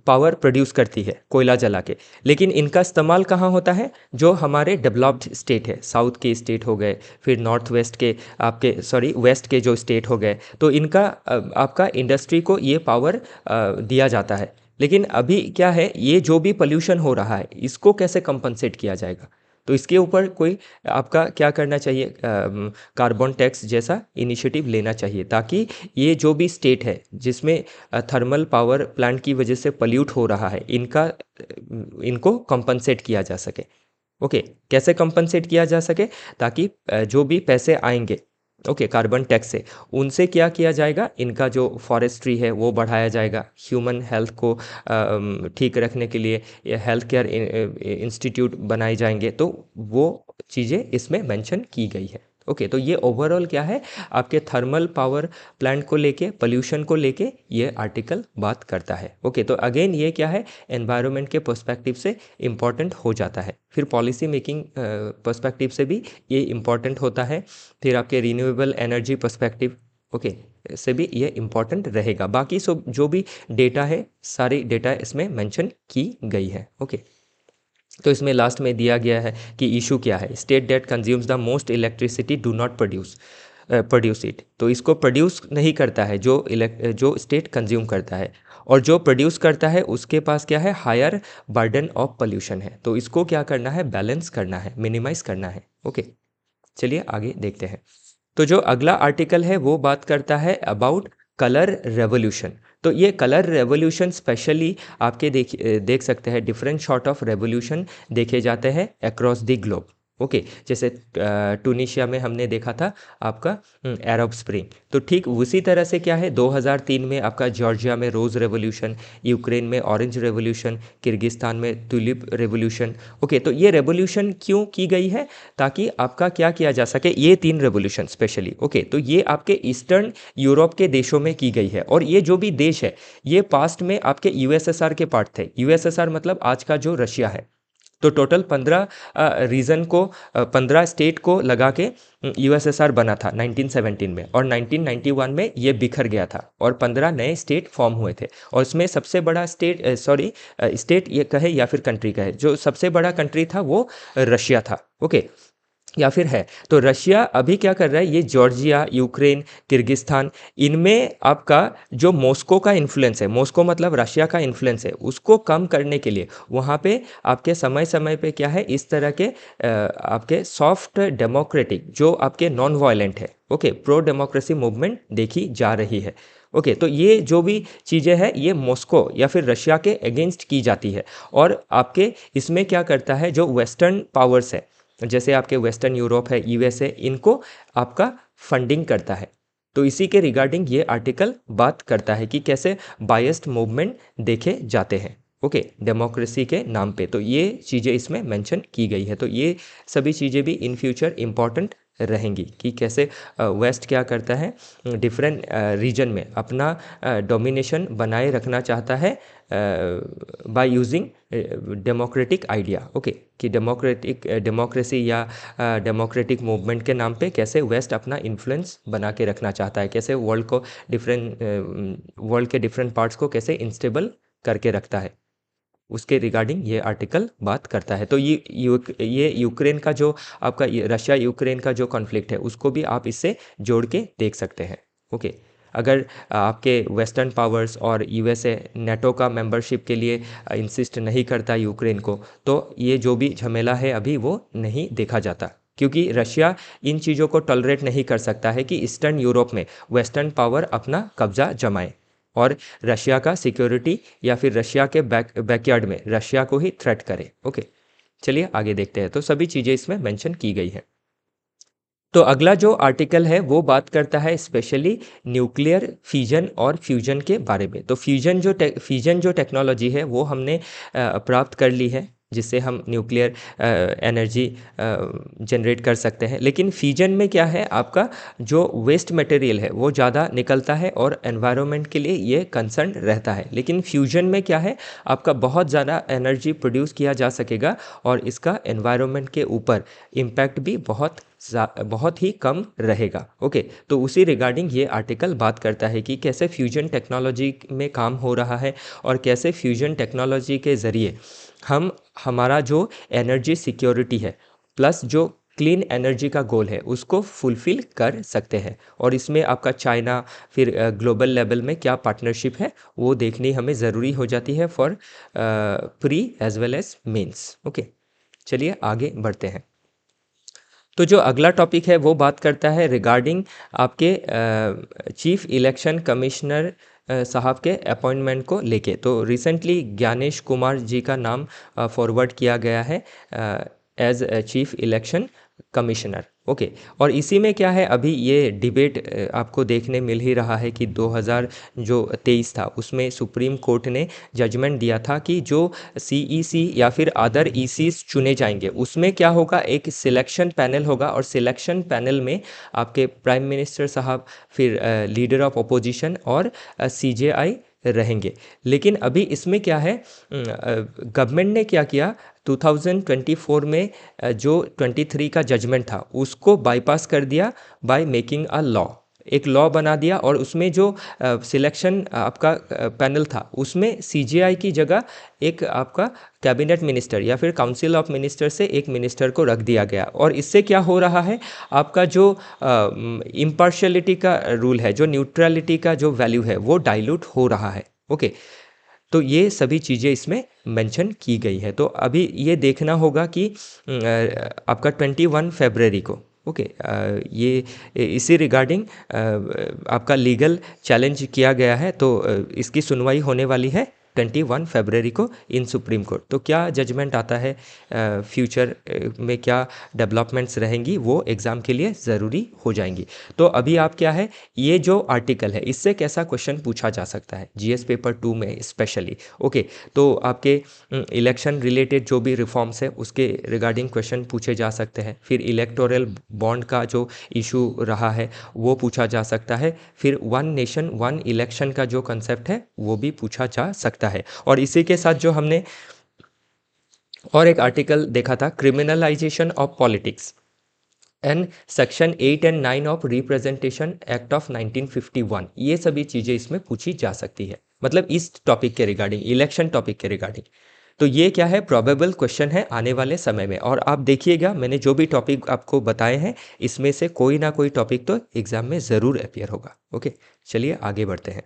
पावर प्रोड्यूस करती है कोयला जला के, लेकिन इनका इस्तेमाल कहाँ होता है, जो हमारे डेवलप्ड स्टेट है, साउथ के स्टेट हो गए, फिर नॉर्थ वेस्ट के आपके वेस्ट के जो स्टेट हो गए, तो इनका आपका इंडस्ट्री को ये पावर दिया जाता है। लेकिन अभी क्या है, ये जो भी पोल्यूशन हो रहा है इसको कैसे कंपनसेट किया जाएगा, तो इसके ऊपर कोई आपका क्या करना चाहिए, कार्बन टैक्स जैसा इनिशिएटिव लेना चाहिए, ताकि ये जो भी स्टेट है जिसमें थर्मल पावर प्लांट की वजह से पल्यूट हो रहा है, इनको कंपनसेट किया जा सके। ओके, कैसे कंपनसेट किया जा सके, ताकि जो भी पैसे आएंगे ओके कार्बन टैक्स से, उनसे क्या किया जाएगा, इनका जो फॉरेस्ट्री है वो बढ़ाया जाएगा, ह्यूमन हेल्थ को ठीक रखने के लिए हेल्थ केयर इंस्टीट्यूट बनाए जाएंगे। तो वो चीज़ें इसमें मेंशन की गई है। ओके, तो ये ओवरऑल क्या है, आपके थर्मल पावर प्लांट को लेके, पोल्यूशन को लेके ये आर्टिकल बात करता है। ओके, तो अगेन ये क्या है, एनवायरनमेंट के पर्सपेक्टिव से इम्पॉर्टेंट हो जाता है, फिर पॉलिसी मेकिंग पर्सपेक्टिव से भी ये इम्पॉर्टेंट होता है, फिर आपके रिन्यूएबल एनर्जी पर्सपेक्टिव ओके से भी ये इम्पॉर्टेंट रहेगा। बाकी सब जो भी डेटा है, सारी डेटा इसमें मेंशन की गई है। ओके, तो इसमें लास्ट में दिया गया है कि इशू क्या है, state that consumes the most electricity do not produce it. तो इसको प्रोड्यूस नहीं करता है जो स्टेट कंज्यूम करता है, और जो प्रोड्यूस करता है उसके पास क्या है, हायर बर्डन ऑफ पोल्यूशन है। तो इसको क्या करना है, बैलेंस करना है, मिनिमाइज करना है। ओके, चलिए आगे देखते हैं। तो जो अगला आर्टिकल है वो बात करता है अबाउट कलर रेवोल्यूशन। तो ये कलर रेवोल्यूशन स्पेशली आपके देख सकते हैं, डिफरेंट सॉर्ट ऑफ रेवोल्यूशन देखे जाते हैं अक्रॉस द ग्लोब। ओके। जैसे टूनिशिया में हमने देखा था आपका अरब स्प्रिंग, तो ठीक उसी तरह से क्या है 2003 में आपका जॉर्जिया में रोज़ रेवोल्यूशन, यूक्रेन में ऑरेंज रेवोल्यूशन, किर्गिस्तान में टुलिप रेवोल्यूशन। ओके, तो ये रेवोल्यूशन क्यों की गई है? ताकि आपका क्या किया जा सके, ये 3 रेवोल्यूशन स्पेशली। ओके, तो ये आपके ईस्टर्न यूरोप के देशों में की गई है, और ये जो भी देश है ये पास्ट में आपके यूएसएसआर के पार्ट थे। यूएसएसआर मतलब आज का जो रशिया है। तो टोटल 15 रीजन को 15 स्टेट को लगा के यूएसएसआर बना था 1917 में, और 1991 में ये बिखर गया था और 15 नए स्टेट फॉर्म हुए थे। और इसमें सबसे बड़ा स्टेट ये कहे या फिर कंट्री कहे, जो सबसे बड़ा कंट्री था वो रशिया था। ओके, या फिर है। तो रशिया अभी क्या कर रहा है, ये जॉर्जिया, यूक्रेन, किर्गिस्तान, इनमें आपका जो मॉस्को का इन्फ्लुएंस है, मॉस्को मतलब रशिया का इन्फ्लुएंस है, उसको कम करने के लिए वहाँ पे आपके समय समय पे क्या है, इस तरह के आपके सॉफ्ट डेमोक्रेटिक जो आपके नॉन वायलेंट है, ओके, प्रो डेमोक्रेसी मूवमेंट देखी जा रही है। ओके, तो ये जो भी चीज़ें हैं ये मॉस्को या फिर रशिया के अगेंस्ट की जाती है। और आपके इसमें क्या करता है, जो वेस्टर्न पावर्स है, जैसे आपके वेस्टर्न यूरोप है, यूएसए, इनको आपका फंडिंग करता है। तो इसी के रिगार्डिंग ये आर्टिकल बात करता है कि कैसे बायस्ड मूवमेंट देखे जाते हैं, ओके, डेमोक्रेसी के नाम पे। तो ये चीज़ें इसमें मेंशन की गई है। तो ये सभी चीज़ें भी इन फ्यूचर इम्पॉर्टेंट रहेंगी कि कैसे वेस्ट क्या करता है, डिफरेंट रीजन में अपना डोमिनेशन बनाए रखना चाहता है by using democratic idea. Okay, कि डेमोक्रेसी या डेमोक्रेटिक मूवमेंट के नाम पे कैसे वेस्ट अपना इन्फ्लुएंस बना के रखना चाहता है, कैसे वर्ल्ड के डिफरेंट पार्ट्स को कैसे इंस्टेबल करके रखता है, उसके रिगार्डिंग ये आर्टिकल बात करता है। तो ये यूक्रेन का जो आपका रशिया यूक्रेन का जो कॉन्फ्लिक्ट है उसको भी आप इससे जोड़ के देख सकते हैं। ओके, अगर आपके वेस्टर्न पावर्स और यूएसए नेटो का मेंबरशिप के लिए इंसिस्ट नहीं करता यूक्रेन को, तो ये जो भी झमेला है अभी वो नहीं देखा जाता, क्योंकि रशिया इन चीज़ों को टॉलरेट नहीं कर सकता है कि ईस्टर्न यूरोप में वेस्टर्न पावर अपना कब्जा जमाए और रशिया का सिक्योरिटी या फिर रशिया के बैकयार्ड में रशिया को ही थ्रेट करे। ओके, चलिए आगे देखते हैं। तो सभी चीज़ें इसमें मेंशन की गई है। तो अगला जो आर्टिकल है वो बात करता है स्पेशली न्यूक्लियर फिजन और फ्यूजन के बारे में। तो फ्यूजन जो टेक्नोलॉजी है वो हमने प्राप्त कर ली है, जिससे हम न्यूक्लियर एनर्जी जनरेट कर सकते हैं। लेकिन फ्यूजन में क्या है, आपका जो वेस्ट मटेरियल है वो ज़्यादा निकलता है और एनवायरनमेंट के लिए ये कंसर्न रहता है। लेकिन फ्यूजन में क्या है, आपका बहुत ज़्यादा एनर्जी प्रोड्यूस किया जा सकेगा और इसका एनवायरनमेंट के ऊपर इम्पैक्ट भी बहुत ही कम रहेगा। ओके, तो उसी रिगार्डिंग ये आर्टिकल बात करता है कि कैसे फ्यूजन टेक्नोलॉजी में काम हो रहा है और कैसे फ्यूजन टेक्नोलॉजी के ज़रिए हम हमारा जो एनर्जी सिक्योरिटी है प्लस जो क्लीन एनर्जी का गोल है उसको फुलफ़िल कर सकते हैं। और इसमें आपका चाइना फिर ग्लोबल लेवल में क्या पार्टनरशिप है वो देखनी हमें ज़रूरी हो जाती है for pre as well as mains. Okay, चलिए आगे बढ़ते हैं। तो जो अगला टॉपिक है वो बात करता है रिगार्डिंग आपके चीफ इलेक्शन कमिश्नर साहब के अपॉइंटमेंट को लेके। तो रिसेंटली ज्ञानेश कुमार जी का नाम फॉरवर्ड किया गया है as chief election commissioner. Okay, और इसी में क्या है, अभी ये डिबेट आपको देखने मिल ही रहा है कि 2023 था उसमें सुप्रीम कोर्ट ने जजमेंट दिया था कि जो सीईसी या फिर अदर ईसीस चुने जाएंगे उसमें क्या होगा, एक सिलेक्शन पैनल होगा और सिलेक्शन पैनल में आपके प्राइम मिनिस्टर साहब, फिर लीडर ऑफ अपोजिशन और सीजेआई रहेंगे। लेकिन अभी इसमें क्या है, गवर्नमेंट ने क्या किया 2024 में जो 23 का जजमेंट था उसको बाईपास कर दिया बाय मेकिंग अ लॉ। एक लॉ बना दिया और उसमें जो सिलेक्शन आपका पैनल था उसमें सीजेआई की जगह एक आपका कैबिनेट मिनिस्टर या फिर काउंसिल ऑफ मिनिस्टर से एक मिनिस्टर को रख दिया गया। और इससे क्या हो रहा है, आपका जो इम्पार्शियलिटी का रूल है, जो न्यूट्रलिटी का जो वैल्यू है वो डाइल्यूट हो रहा है। ओके, तो ये सभी चीज़ें इसमें मेंशन की गई है। तो अभी ये देखना होगा कि आपका 21 फरवरी को, ओके, ये इसी रिगार्डिंग आपका लीगल चैलेंज किया गया है, तो इसकी सुनवाई होने वाली है 21 फरवरी को इन सुप्रीम कोर्ट। तो क्या जजमेंट आता है, फ्यूचर में क्या डेवलपमेंट्स रहेंगी, वो एग्ज़ाम के लिए ज़रूरी हो जाएंगी। तो अभी आप क्या है, ये जो आर्टिकल है इससे कैसा क्वेश्चन पूछा जा सकता है जीएस पेपर 2 में स्पेशली। ओके, तो आपके इलेक्शन रिलेटेड जो भी रिफॉर्म्स है उसके रिगार्डिंग क्वेश्चन पूछे जा सकते हैं। फिर इलेक्टोरल बॉन्ड का जो इशू रहा है वो पूछा जा सकता है। फिर वन नेशन वन इलेक्शन का जो कंसेप्ट है वो भी पूछा जा सकता है। और इसी के साथ जो हमने और एक आर्टिकल देखा था, criminalisation of politics and section 8 and 9 of representation act of 1951, ये सभी चीज़ें इसमें पूछी जा सकती है, मतलब इस टॉपिक के रिगार्डिंग, इलेक्शन टॉपिक के रिगार्डिंग। तो ये क्या है, प्रोबेबल क्वेश्चन है आने वाले समय में। और आप देखिएगा मैंने जो भी टॉपिक आपको बताए हैं इसमें से कोई ना कोई टॉपिक तो एग्जाम में ज़रूर अपीयर होगा। ओके, चलिए आगे बढ़ते हैं।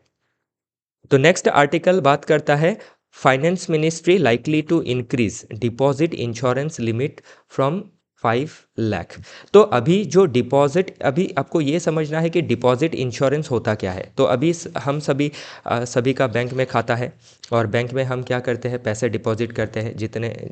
तो नेक्स्ट आर्टिकल बात करता है, finance ministry likely to increase deposit insurance limit from 5 lakh. तो अभी जो डिपॉजिट, अभी आपको ये समझना है कि डिपॉजिट इंश्योरेंस होता क्या है। तो अभी हम सभी का बैंक में खाता है और बैंक में हम क्या करते हैं, पैसे डिपॉजिट करते हैं,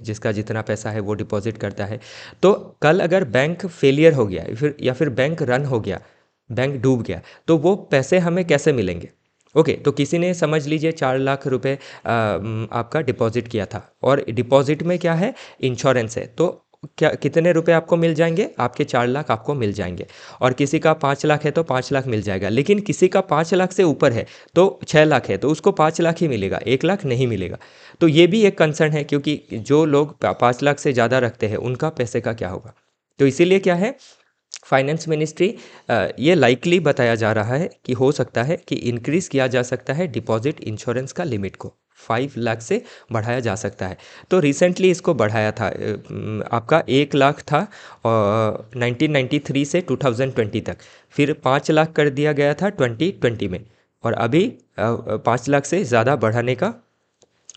जिसका जितना पैसा है वो डिपॉजिट करता है। तो कल अगर बैंक फेलियर हो गया या फिर बैंक रन हो गया, बैंक डूब गया, तो वो पैसे हमें कैसे मिलेंगे। ओके, तो किसी ने समझ लीजिए 4 लाख रुपए आपका डिपॉजिट किया था और डिपॉजिट में क्या है, इंश्योरेंस है। तो क्या कितने रुपए आपको मिल जाएंगे, आपके 4 लाख आपको मिल जाएंगे। और किसी का 5 लाख है तो 5 लाख मिल जाएगा। लेकिन किसी का 5 लाख से ऊपर है तो 6 लाख है तो उसको 5 लाख ही मिलेगा, 1 लाख नहीं मिलेगा। तो ये भी एक कंसर्न है, क्योंकि जो लोग 5 लाख से ज़्यादा रखते हैं उनका पैसे का क्या होगा। तो इसीलिए क्या है, फाइनेंस मिनिस्ट्री ये लाइकली बताया जा रहा है कि हो सकता है कि इंक्रीज़ किया जा सकता है डिपॉजिट इंश्योरेंस का लिमिट को 5 लाख से बढ़ाया जा सकता है। तो रिसेंटली इसको बढ़ाया था, आपका 1 लाख था 1993 से 2020 तक, फिर 5 लाख कर दिया गया था 2020 में, और अभी 5 लाख से ज़्यादा बढ़ाने का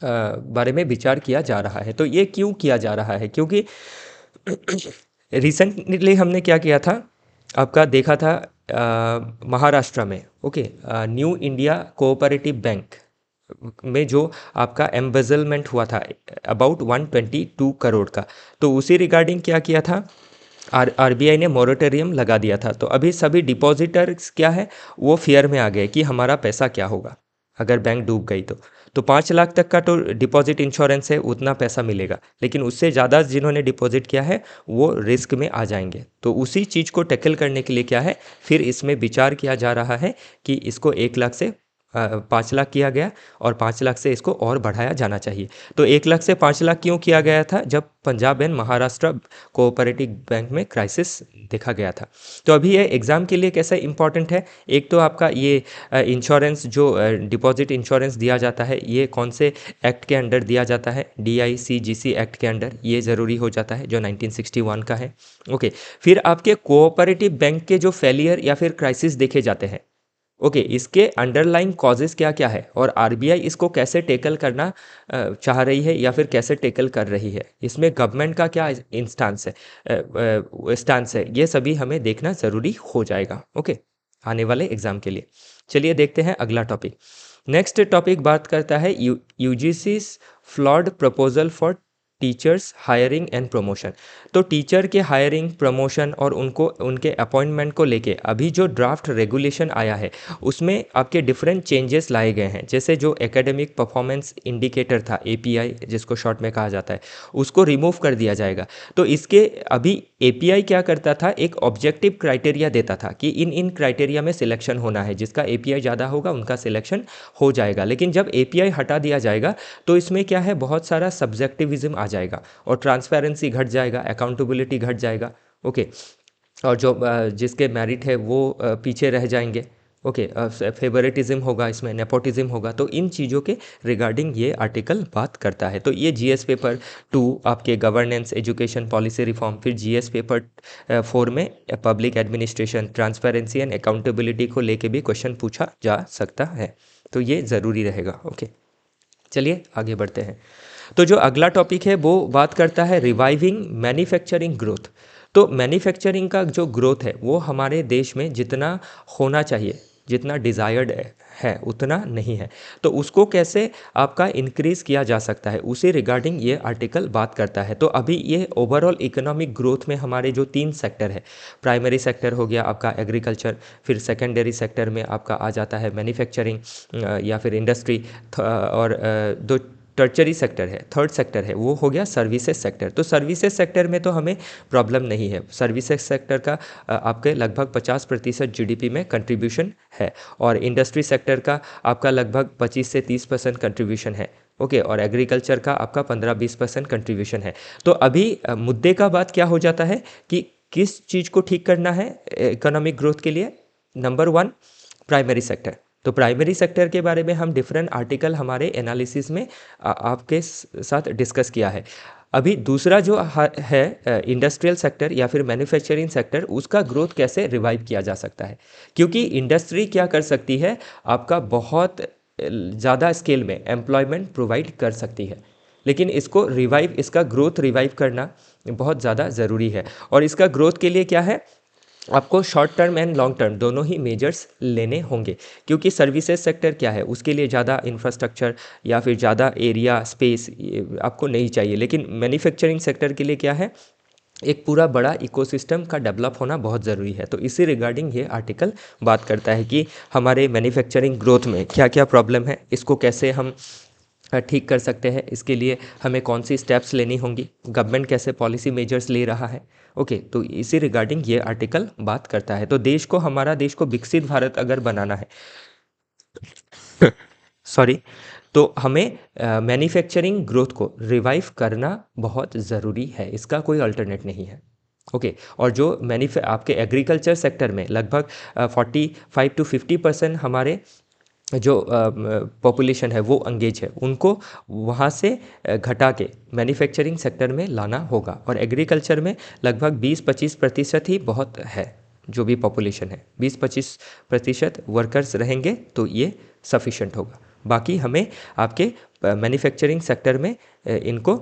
बारे में विचार किया जा रहा है। तो ये क्यों किया जा रहा है, क्योंकि रिसेंटली हमने क्या किया था, आपका देखा था महाराष्ट्र में, okay, new India cooperative bank में जो आपका एम्बेजलमेंट हुआ था अबाउट 122 करोड़ का। तो उसी रिगार्डिंग क्या किया था, आरबीआई ने मोरेटोरियम लगा दिया था। तो अभी सभी डिपॉजिटर्स क्या है, वो फियर में आ गए कि हमारा पैसा क्या होगा अगर बैंक डूब गई तो 5 लाख तक का तो डिपॉजिट इंश्योरेंस है, उतना पैसा मिलेगा। लेकिन उससे ज़्यादा जिन्होंने डिपॉजिट किया है वो रिस्क में आ जाएंगे। तो उसी चीज़ को टैकल करने के लिए क्या है, फिर इसमें विचार किया जा रहा है कि इसको 1 लाख से 5 लाख किया गया और 5 लाख से इसको और बढ़ाया जाना चाहिए। तो 1 लाख से 5 लाख क्यों किया गया था, जब Punjab and Maharashtra cooperative bank में क्राइसिस देखा गया था। तो अभी ये एग्ज़ाम के लिए कैसा इंपॉर्टेंट है, एक तो आपका ये इंश्योरेंस जो डिपॉजिट इंश्योरेंस दिया जाता है ये कौन से एक्ट के अंडर दिया जाता है, DICGC एक्ट के अंडर, ये ज़रूरी हो जाता है जो 1961 का है। ओके, फिर आपके कोऑपरेटिव बैंक के जो फेलियर या फिर क्राइसिस देखे जाते हैं, ओके, इसके अंडरलाइन कॉजेज़ क्या क्या है और आरबीआई इसको कैसे टेकल करना चाह रही है या फिर कैसे टेकल कर रही है, इसमें गवर्नमेंट का क्या स्टांस है, ये सभी हमें देखना ज़रूरी हो जाएगा। ओके, आने वाले एग्ज़ाम के लिए। चलिए देखते हैं अगला टॉपिक। नेक्स्ट टॉपिक बात करता है UGC's flawed proposal for teachers hiring and promotion. तो टीचर के हायरिंग, प्रमोशन और उनके अपॉइंटमेंट को लेके अभी जो ड्राफ्ट रेगुलेशन आया है उसमें आपके डिफरेंट चेंजेस लाए गए हैं। जैसे जो एकेडमिक परफॉर्मेंस इंडिकेटर था, API जिसको शॉर्ट में कहा जाता है, उसको रिमूव कर दिया जाएगा। तो इसके अभी API क्या करता था, एक ऑब्जेक्टिव क्राइटेरिया देता था कि इन क्राइटेरिया में सिलेक्शन होना है, जिसका API ज़्यादा होगा उनका सिलेक्शन हो जाएगा। लेकिन जब API हटा दिया जाएगा तो इसमें क्या है, बहुत सारा सब्जेक्टिविज्म आ जाएगा और ट्रांसपेरेंसी घट जाएगा, अकाउंटेबिलिटी घट जाएगा। ओके, और जो जिसके मेरिट है वो पीछे रह जाएंगे। ओके, फेवरेटिज्म होगा, इसमें नेपोटिज्म होगा। तो इन चीज़ों के रिगार्डिंग ये आर्टिकल बात करता है। तो ये GS पेपर 2 आपके गवर्नेंस एजुकेशन पॉलिसी रिफॉर्म, फिर GS पेपर 4 में public administration, transparency and accountability को लेके भी क्वेश्चन पूछा जा सकता है। तो ये ज़रूरी रहेगा। ओके, चलिए आगे बढ़ते हैं। तो जो अगला टॉपिक है वो बात करता है रिवाइविंग मैन्युफैक्चरिंग ग्रोथ। तो मैन्युफैक्चरिंग का जो ग्रोथ है वो हमारे देश में जितना होना चाहिए, जितना डिज़ायर्ड है उतना नहीं है, तो उसको कैसे आपका इंक्रीज़ किया जा सकता है, उसी रिगार्डिंग ये आर्टिकल बात करता है। तो अभी ये ओवरऑल इकोनॉमिक ग्रोथ में हमारे जो 3 सेक्टर है, प्राइमरी सेक्टर हो गया आपका एग्रीकल्चर, फिर सेकेंडरी सेक्टर में आपका आ जाता है मैन्युफैक्चरिंग या फिर इंडस्ट्री, और दो टर्चरी सेक्टर है, थर्ड सेक्टर है वो हो गया सर्विसेज सेक्टर। तो सर्विसेज सेक्टर में तो हमें प्रॉब्लम नहीं है, सर्विसेज सेक्टर का आपके लगभग 50% जीडीपी में कंट्रीब्यूशन है, और इंडस्ट्री सेक्टर का आपका लगभग 25 से 30% कंट्रीब्यूशन है। ओके, और एग्रीकल्चर का आपका 15-20% कंट्रीब्यूशन है। तो अभी मुद्दे का बात क्या हो जाता है कि किस चीज़ को ठीक करना है इकोनॉमिक ग्रोथ के लिए। Number 1 primary sector. तो प्राइमरी सेक्टर के बारे में हम डिफरेंट आर्टिकल हमारे एनालिसिस में आपके साथ डिस्कस किया है। अभी दूसरा जो है इंडस्ट्रियल सेक्टर या फिर मैन्युफैक्चरिंग सेक्टर, उसका ग्रोथ कैसे रिवाइव किया जा सकता है, क्योंकि इंडस्ट्री क्या कर सकती है, आपका बहुत ज़्यादा स्केल में एम्प्लॉयमेंट प्रोवाइड कर सकती है, लेकिन इसको रिवाइव, इसका ग्रोथ रिवाइव करना बहुत ज़्यादा ज़रूरी है। और इसका ग्रोथ के लिए क्या है, आपको short term and long term दोनों ही मेजर्स लेने होंगे, क्योंकि सर्विसेज सेक्टर क्या है, उसके लिए ज़्यादा इंफ्रास्ट्रक्चर या फिर ज़्यादा एरिया स्पेस आपको नहीं चाहिए, लेकिन मैन्युफैक्चरिंग सेक्टर के लिए क्या है, एक पूरा बड़ा इकोसिस्टम का डेवलप होना बहुत ज़रूरी है। तो इसी रिगार्डिंग ये आर्टिकल बात करता है कि हमारे मैन्युफैक्चरिंग ग्रोथ में क्या क्या प्रॉब्लम है, इसको कैसे हम ठीक कर सकते हैं, इसके लिए हमें कौन सी स्टेप्स लेनी होंगी, गवर्नमेंट कैसे पॉलिसी मेजर्स ले रहा है। ओके, तो इसी रिगार्डिंग ये आर्टिकल बात करता है। तो देश को, हमारा देश को विकसित भारत अगर बनाना है सॉरी, तो हमें मैन्युफैक्चरिंग ग्रोथ को रिवाइव करना बहुत ज़रूरी है, इसका कोई अल्टरनेट नहीं है। ओके, और जो आपके एग्रीकल्चर सेक्टर में लगभग 45 to 50% हमारे जो पॉपुलेशन है वो एंगेज है, उनको वहाँ से घटा के मैन्युफैक्चरिंग सेक्टर में लाना होगा। और एग्रीकल्चर में लगभग 20-25% ही बहुत है, जो भी पॉपुलेशन है 20-25% वर्कर्स रहेंगे तो ये सफिशेंट होगा। बाकी हमें आपके मैन्युफैक्चरिंग सेक्टर में इनको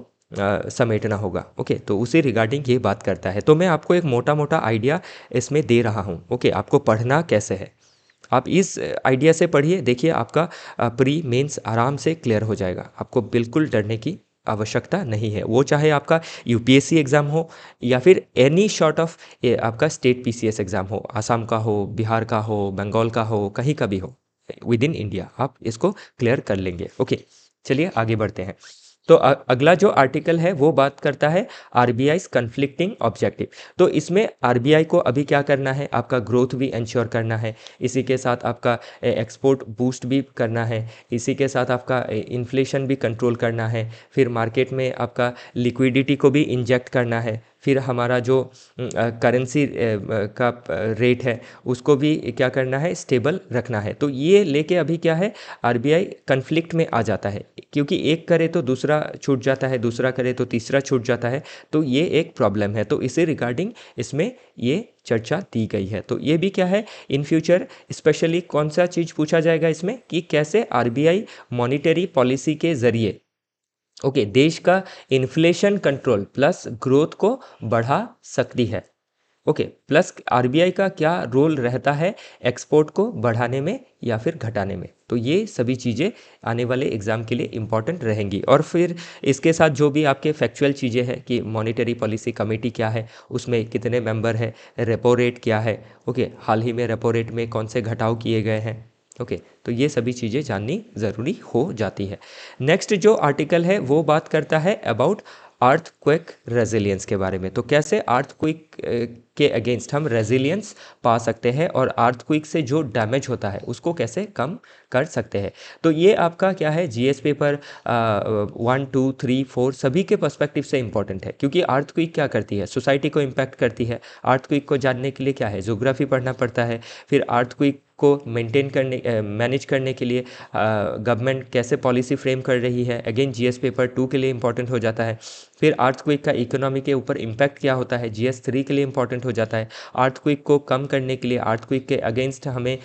समेटना होगा। ओके, तो उसी रिगार्डिंग ये बात करता है। तो मैं आपको एक मोटा मोटा आइडिया इसमें दे रहा हूँ। ओके, आपको पढ़ना कैसे है, आप इस आइडिया से पढ़िए, देखिए आपका प्री मेंस आराम से क्लियर हो जाएगा, आपको बिल्कुल डरने की आवश्यकता नहीं है। वो चाहे आपका यूपीएससी एग्ज़ाम हो या फिर एनी शॉर्ट ऑफ आपका स्टेट पीसीएस एग्ज़ाम हो, आसाम का हो, बिहार का हो, बंगाल का हो, कहीं का भी हो विद इन इंडिया, आप इसको क्लियर कर लेंगे। ओके, चलिए आगे बढ़ते हैं। तो अगला जो आर्टिकल है वो बात करता है आरबीआई कन्फ्लिक्टिंग ऑब्जेक्टिव। तो इसमें आरबीआई को अभी क्या करना है, आपका ग्रोथ भी इंश्योर करना है, इसी के साथ आपका एक्सपोर्ट बूस्ट भी करना है, इसी के साथ आपका इन्फ्लेशन भी कंट्रोल करना है, फिर मार्केट में आपका लिक्विडिटी को भी इंजेक्ट करना है, फिर हमारा जो करेंसी का रेट है उसको भी क्या करना है, स्टेबल रखना है। तो ये लेके अभी क्या है, आरबीआई कन्फ्लिक्ट में आ जाता है, क्योंकि एक करे तो दूसरा छूट जाता है, दूसरा करे तो तीसरा छूट जाता है, तो ये एक प्रॉब्लम है। तो इसी रिगार्डिंग इसमें ये चर्चा दी गई है। तो ये भी क्या है, इन फ्यूचर स्पेशली कौन सा चीज़ पूछा जाएगा इसमें, कि कैसे आरबीआई मॉनिटरी पॉलिसी के ज़रिए ओके देश का इन्फ्लेशन कंट्रोल प्लस ग्रोथ को बढ़ा सकती है। ओके, प्लस आरबीआई का क्या रोल रहता है एक्सपोर्ट को बढ़ाने में या फिर घटाने में। तो ये सभी चीज़ें आने वाले एग्ज़ाम के लिए इम्पॉर्टेंट रहेंगी। और फिर इसके साथ जो भी आपके फैक्चुअल चीज़ें हैं कि मॉनिटरी पॉलिसी कमेटी क्या है, उसमें कितने मेंबर है, रेपो रेट क्या है, ओके हाल ही में रेपो रेट में कौन से घटाव किए गए हैं, ओके तो ये सभी चीज़ें जाननी ज़रूरी हो जाती है। नेक्स्ट जो आर्टिकल है वो बात करता है अबाउट अर्थक्वेक रेजिलियंस के बारे में। तो कैसे अर्थक्वेक के अगेंस्ट हम रेजिलियंस पा सकते हैं और अर्थक्वेक से जो डैमेज होता है उसको कैसे कम कर सकते हैं। तो ये आपका क्या है, जीएस पेपर 1, 2, 3, 4 सभी के पर्सपेक्टिव से इंपॉर्टेंट है, क्योंकि अर्थक्वेक क्या करती है, सोसाइटी को इम्पैक्ट करती है। अर्थक्वेक को जानने के लिए क्या है, ज्योग्राफी पढ़ना पड़ता है। फिर अर्थक्वेक को मेंटेन करने मैनेज करने के लिए गवर्नमेंट कैसे पॉलिसी फ्रेम कर रही है, अगेन जीएस पेपर 2 के लिए इंपॉर्टेंट हो जाता है। फिर अर्थक्वेक का इकोनॉमी के ऊपर इम्पैक्ट क्या होता है, जीएस 3 के लिए इंपॉर्टेंट हो जाता है। अर्थक्वेक को कम करने के लिए, अर्थक्वेक के अगेंस्ट हमें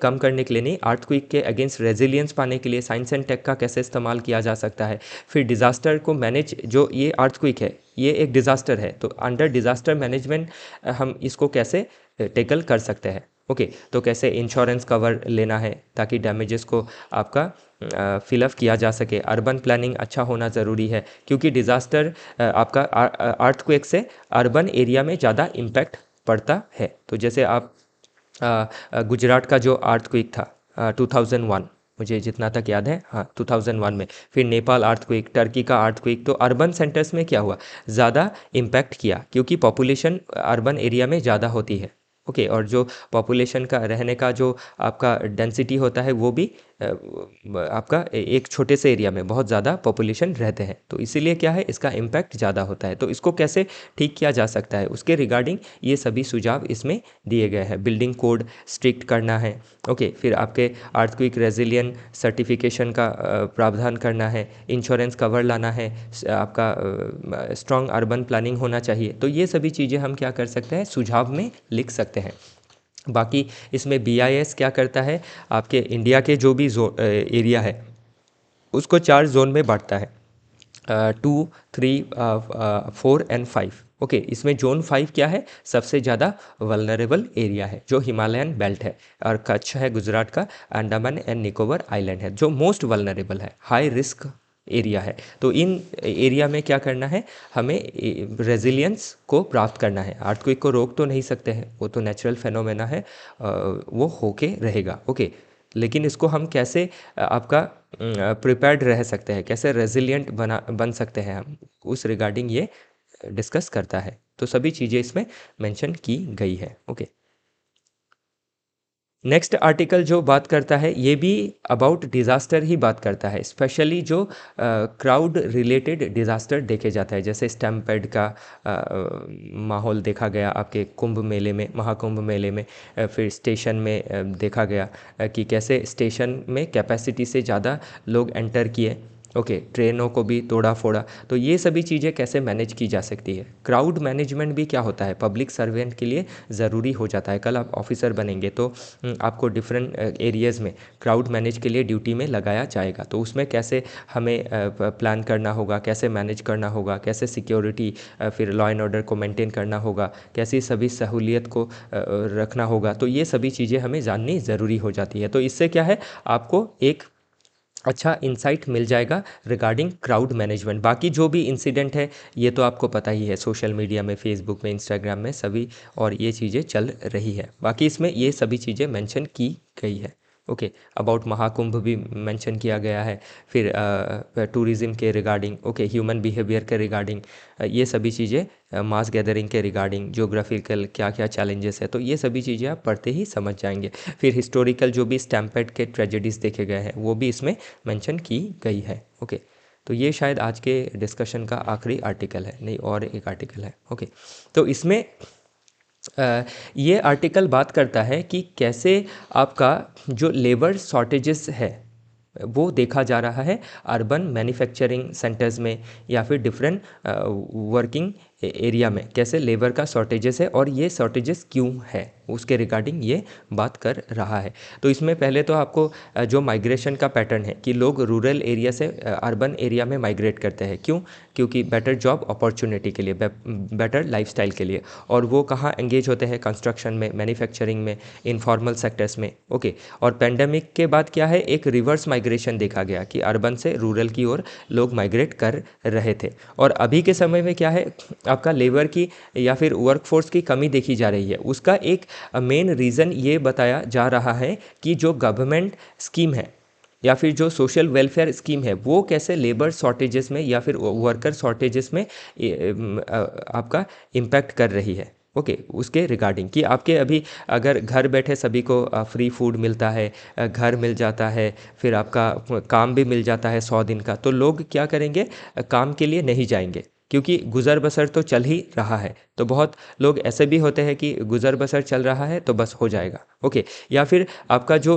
कम करने के लिए नहीं, अर्थक्वेक के अगेंस्ट रेजिलियंस पाने के लिए साइंस एंड टेक का कैसे इस्तेमाल किया जा सकता है। फिर डिज़ास्टर को मैनेज, जो ये अर्थक्वेक है ये एक डिज़ास्टर है, तो अंडर डिज़ास्टर मैनेजमेंट हम इसको कैसे टेकल कर सकते हैं। ओके, तो कैसे इंश्योरेंस कवर लेना है ताकि डैमेजेस को आपका फिलअप किया जा सके। अर्बन प्लानिंग अच्छा होना ज़रूरी है क्योंकि डिज़ास्टर आपका अर्थक्वेक से अर्बन एरिया में ज़्यादा इम्पैक्ट पड़ता है। तो जैसे आप गुजरात का जो अर्थक्वेक था 2001, मुझे जितना तक याद है, हाँ 2001 में, फिर नेपाल अर्थक्वेक, टर्की का अर्थक्वेक, तो अर्बन सेंटर्स में क्या हुआ, ज़्यादा इम्पैक्ट किया क्योंकि पॉपुलेशन अर्बन एरिया में ज़्यादा होती है। ओके, और जो पॉपुलेशन का रहने का जो आपका डेंसिटी होता है वो भी आपका एक छोटे से एरिया में बहुत ज़्यादा पॉपुलेशन रहते हैं, तो इसीलिए क्या है, इसका इम्पैक्ट ज़्यादा होता है। तो इसको कैसे ठीक किया जा सकता है उसके रिगार्डिंग ये सभी सुझाव इसमें दिए गए हैं। बिल्डिंग कोड स्ट्रिक्ट करना है, ओके, फिर आपके अर्थक्वेक रेजिलियंट सर्टिफिकेशन का प्रावधान करना है, इंश्योरेंस कवर लाना है, आपका स्ट्रॉन्ग अर्बन प्लानिंग होना चाहिए। तो ये सभी चीज़ें हम क्या कर सकते हैं, सुझाव में लिख सकते हैं। बाकी इसमें BIS क्या करता है, आपके इंडिया के जो भी एरिया है उसको 4 जोन में बांटता है, 2, 3, 4 एंड 5। ओके, इसमें जोन 5 क्या है, सबसे ज़्यादा वल्नरेबल एरिया है जो हिमालयन बेल्ट है, और कच्छ है गुजरात का, अंडमान एंड निकोबार आइलैंड है जो मोस्ट वल्नरेबल है, हाई रिस्क एरिया है। तो इन एरिया में क्या करना है, हमें रेजिलियंस को प्राप्त करना है। अर्थक्वेक को रोक तो नहीं सकते हैं, वो तो नेचुरल फेनोमेना है, वो होके रहेगा। ओके, लेकिन इसको हम कैसे आपका प्रिपेयर्ड रह सकते हैं, कैसे रेजिलियंट बन सकते हैं हम, उस रिगार्डिंग ये डिस्कस करता है। तो सभी चीज़ें इसमें मेंशन की गई है। ओके, नेक्स्ट आर्टिकल जो बात करता है ये भी अबाउट डिज़ास्टर ही बात करता है, स्पेशली जो क्राउड रिलेटेड डिज़ास्टर देखे जाता है, जैसे स्टैम्पेड का माहौल देखा गया आपके कुंभ मेले में, महाकुंभ मेले में, फिर स्टेशन में देखा गया कि कैसे स्टेशन में कैपेसिटी से ज़्यादा लोग एंटर किए। ओके, ट्रेनों को भी तोड़ा फोड़ा। तो ये सभी चीज़ें कैसे मैनेज की जा सकती है। क्राउड मैनेजमेंट भी क्या होता है, पब्लिक सर्वेंट के लिए ज़रूरी हो जाता है। कल आप ऑफिसर बनेंगे तो आपको डिफरेंट एरियाज़ में क्राउड मैनेज के लिए ड्यूटी में लगाया जाएगा, तो उसमें कैसे हमें प्लान करना होगा, कैसे मैनेज करना होगा, कैसे सिक्योरिटी फिर लॉ एंड ऑर्डर को मेंटेन करना होगा, कैसी सभी सहूलियत को रखना होगा। तो ये सभी चीज़ें हमें जाननी ज़रूरी हो जाती है। तो इससे क्या है, आपको एक अच्छा इंसाइट मिल जाएगा रिगार्डिंग क्राउड मैनेजमेंट। बाकी जो भी इंसिडेंट है ये तो आपको पता ही है, सोशल मीडिया में, फेसबुक में, इंस्टाग्राम में सभी, और ये चीज़ें चल रही है। बाकी इसमें ये सभी चीज़ें मेंशन की गई है। ओके, अबाउट महाकुंभ भी मेंशन किया गया है, फिर टूरिज़्म के रिगार्डिंग, ओके, ह्यूमन बिहेवियर के रिगार्डिंग, ये सभी चीज़ें, मास गैदरिंग के रिगार्डिंग, जोग्राफिकल क्या क्या चैलेंजेस है, तो ये सभी चीज़ें आप पढ़ते ही समझ जाएंगे। फिर हिस्टोरिकल जो भी स्टैम्पेड के ट्रेजेडीज़ देखे गए हैं वो भी इसमें मेंशन की गई है। ओके, तो ये शायद आज के डिस्कशन का आखिरी आर्टिकल है, नहीं और एक आर्टिकल है। ओके, तो इसमें ये आर्टिकल बात करता है कि कैसे आपका जो लेबर शॉर्टेजेस है वो देखा जा रहा है अर्बन मैन्युफैक्चरिंग सेंटर्स में या फिर डिफरेंट वर्किंग एरिया में, कैसे लेबर का शॉर्टेजेस है और ये शॉर्टेजेस क्यों है उसके रिगार्डिंग ये बात कर रहा है। तो इसमें पहले तो आपको जो माइग्रेशन का पैटर्न है कि लोग रूरल एरिया से अर्बन एरिया में माइग्रेट करते हैं, क्यों, क्योंकि बेटर जॉब अपॉर्चुनिटी के लिए, बेटर लाइफस्टाइल के लिए, और वो कहाँ एंगेज होते हैं, कंस्ट्रक्शन में, मैन्युफैक्चरिंग में, इनफॉर्मल सेक्टर्स में। ओके, और पेंडेमिक के बाद क्या है, एक रिवर्स माइग्रेशन देखा गया कि अर्बन से रूरल की ओर लोग माइग्रेट कर रहे थे। और अभी के समय में क्या है, आपका लेबर की या फिर वर्कफोर्स की कमी देखी जा रही है। उसका एक मेन रीज़न ये बताया जा रहा है कि जो गवर्नमेंट स्कीम है या फिर जो सोशल वेलफेयर स्कीम है वो कैसे लेबर शॉर्टेजेस में या फिर वर्कर शॉर्टेजेस में आपका इम्पैक्ट कर रही है। ओके, उसके रिगार्डिंग कि आपके अभी अगर घर बैठे सभी को फ्री फूड मिलता है, घर मिल जाता है, फिर आपका काम भी मिल जाता है 100 दिन का, तो लोग क्या करेंगे, काम के लिए नहीं जाएंगे क्योंकि गुज़र बसर तो चल ही रहा है। तो बहुत लोग ऐसे भी होते हैं कि गुज़र बसर चल रहा है तो बस हो जाएगा। ओके, या फिर आपका जो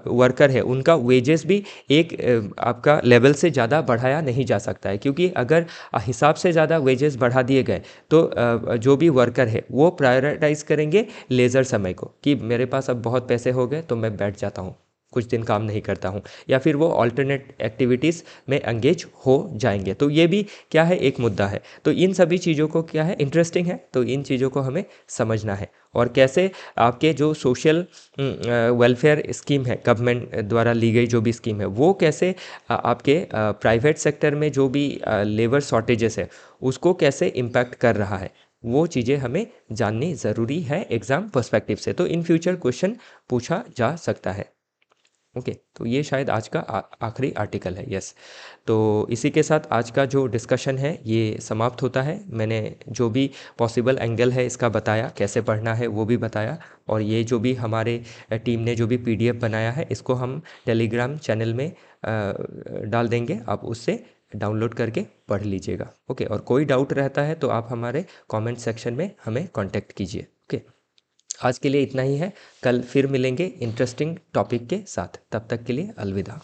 वर्कर है उनका वेजेस भी एक आपका लेवल से ज़्यादा बढ़ाया नहीं जा सकता है, क्योंकि अगर हिसाब से ज़्यादा वेजेस बढ़ा दिए गए तो जो भी वर्कर है वो प्रायोरिटाइज़ करेंगे लेज़र समय को कि मेरे पास अब बहुत पैसे हो गए तो मैं बैठ जाता हूँ, कुछ दिन काम नहीं करता हूँ, या फिर वो ऑल्टरनेट एक्टिविटीज़ में एंगेज हो जाएंगे। तो ये भी क्या है, एक मुद्दा है। तो इन सभी चीज़ों को क्या है, इंटरेस्टिंग है, तो इन चीज़ों को हमें समझना है। और कैसे आपके जो सोशल वेलफेयर स्कीम है, गवर्नमेंट द्वारा ली गई जो भी स्कीम है, वो कैसे आपके प्राइवेट सेक्टर में जो भी लेबर शॉर्टेजेस है उसको कैसे इम्पैक्ट कर रहा है, वो चीज़ें हमें जाननी ज़रूरी है एग्ज़ाम पर्सपेक्टिव से। तो इन फ्यूचर क्वेश्चन पूछा जा सकता है। ओके, तो ये शायद आज का आखिरी आर्टिकल है। यस, तो इसी के साथ आज का जो डिस्कशन है ये समाप्त होता है। मैंने जो भी पॉसिबल एंगल है इसका बताया, कैसे पढ़ना है वो भी बताया, और ये जो भी हमारे टीम ने जो भी पीडीएफ बनाया है इसको हम टेलीग्राम चैनल में डाल देंगे, आप उससे डाउनलोड करके पढ़ लीजिएगा। ओके, और कोई डाउट रहता है तो आप हमारे कमेंट सेक्शन में हमें कांटेक्ट कीजिए। ओके, आज के लिए इतना ही है, कल फिर मिलेंगे इंटरेस्टिंग टॉपिक के साथ। तब तक के लिए अलविदा।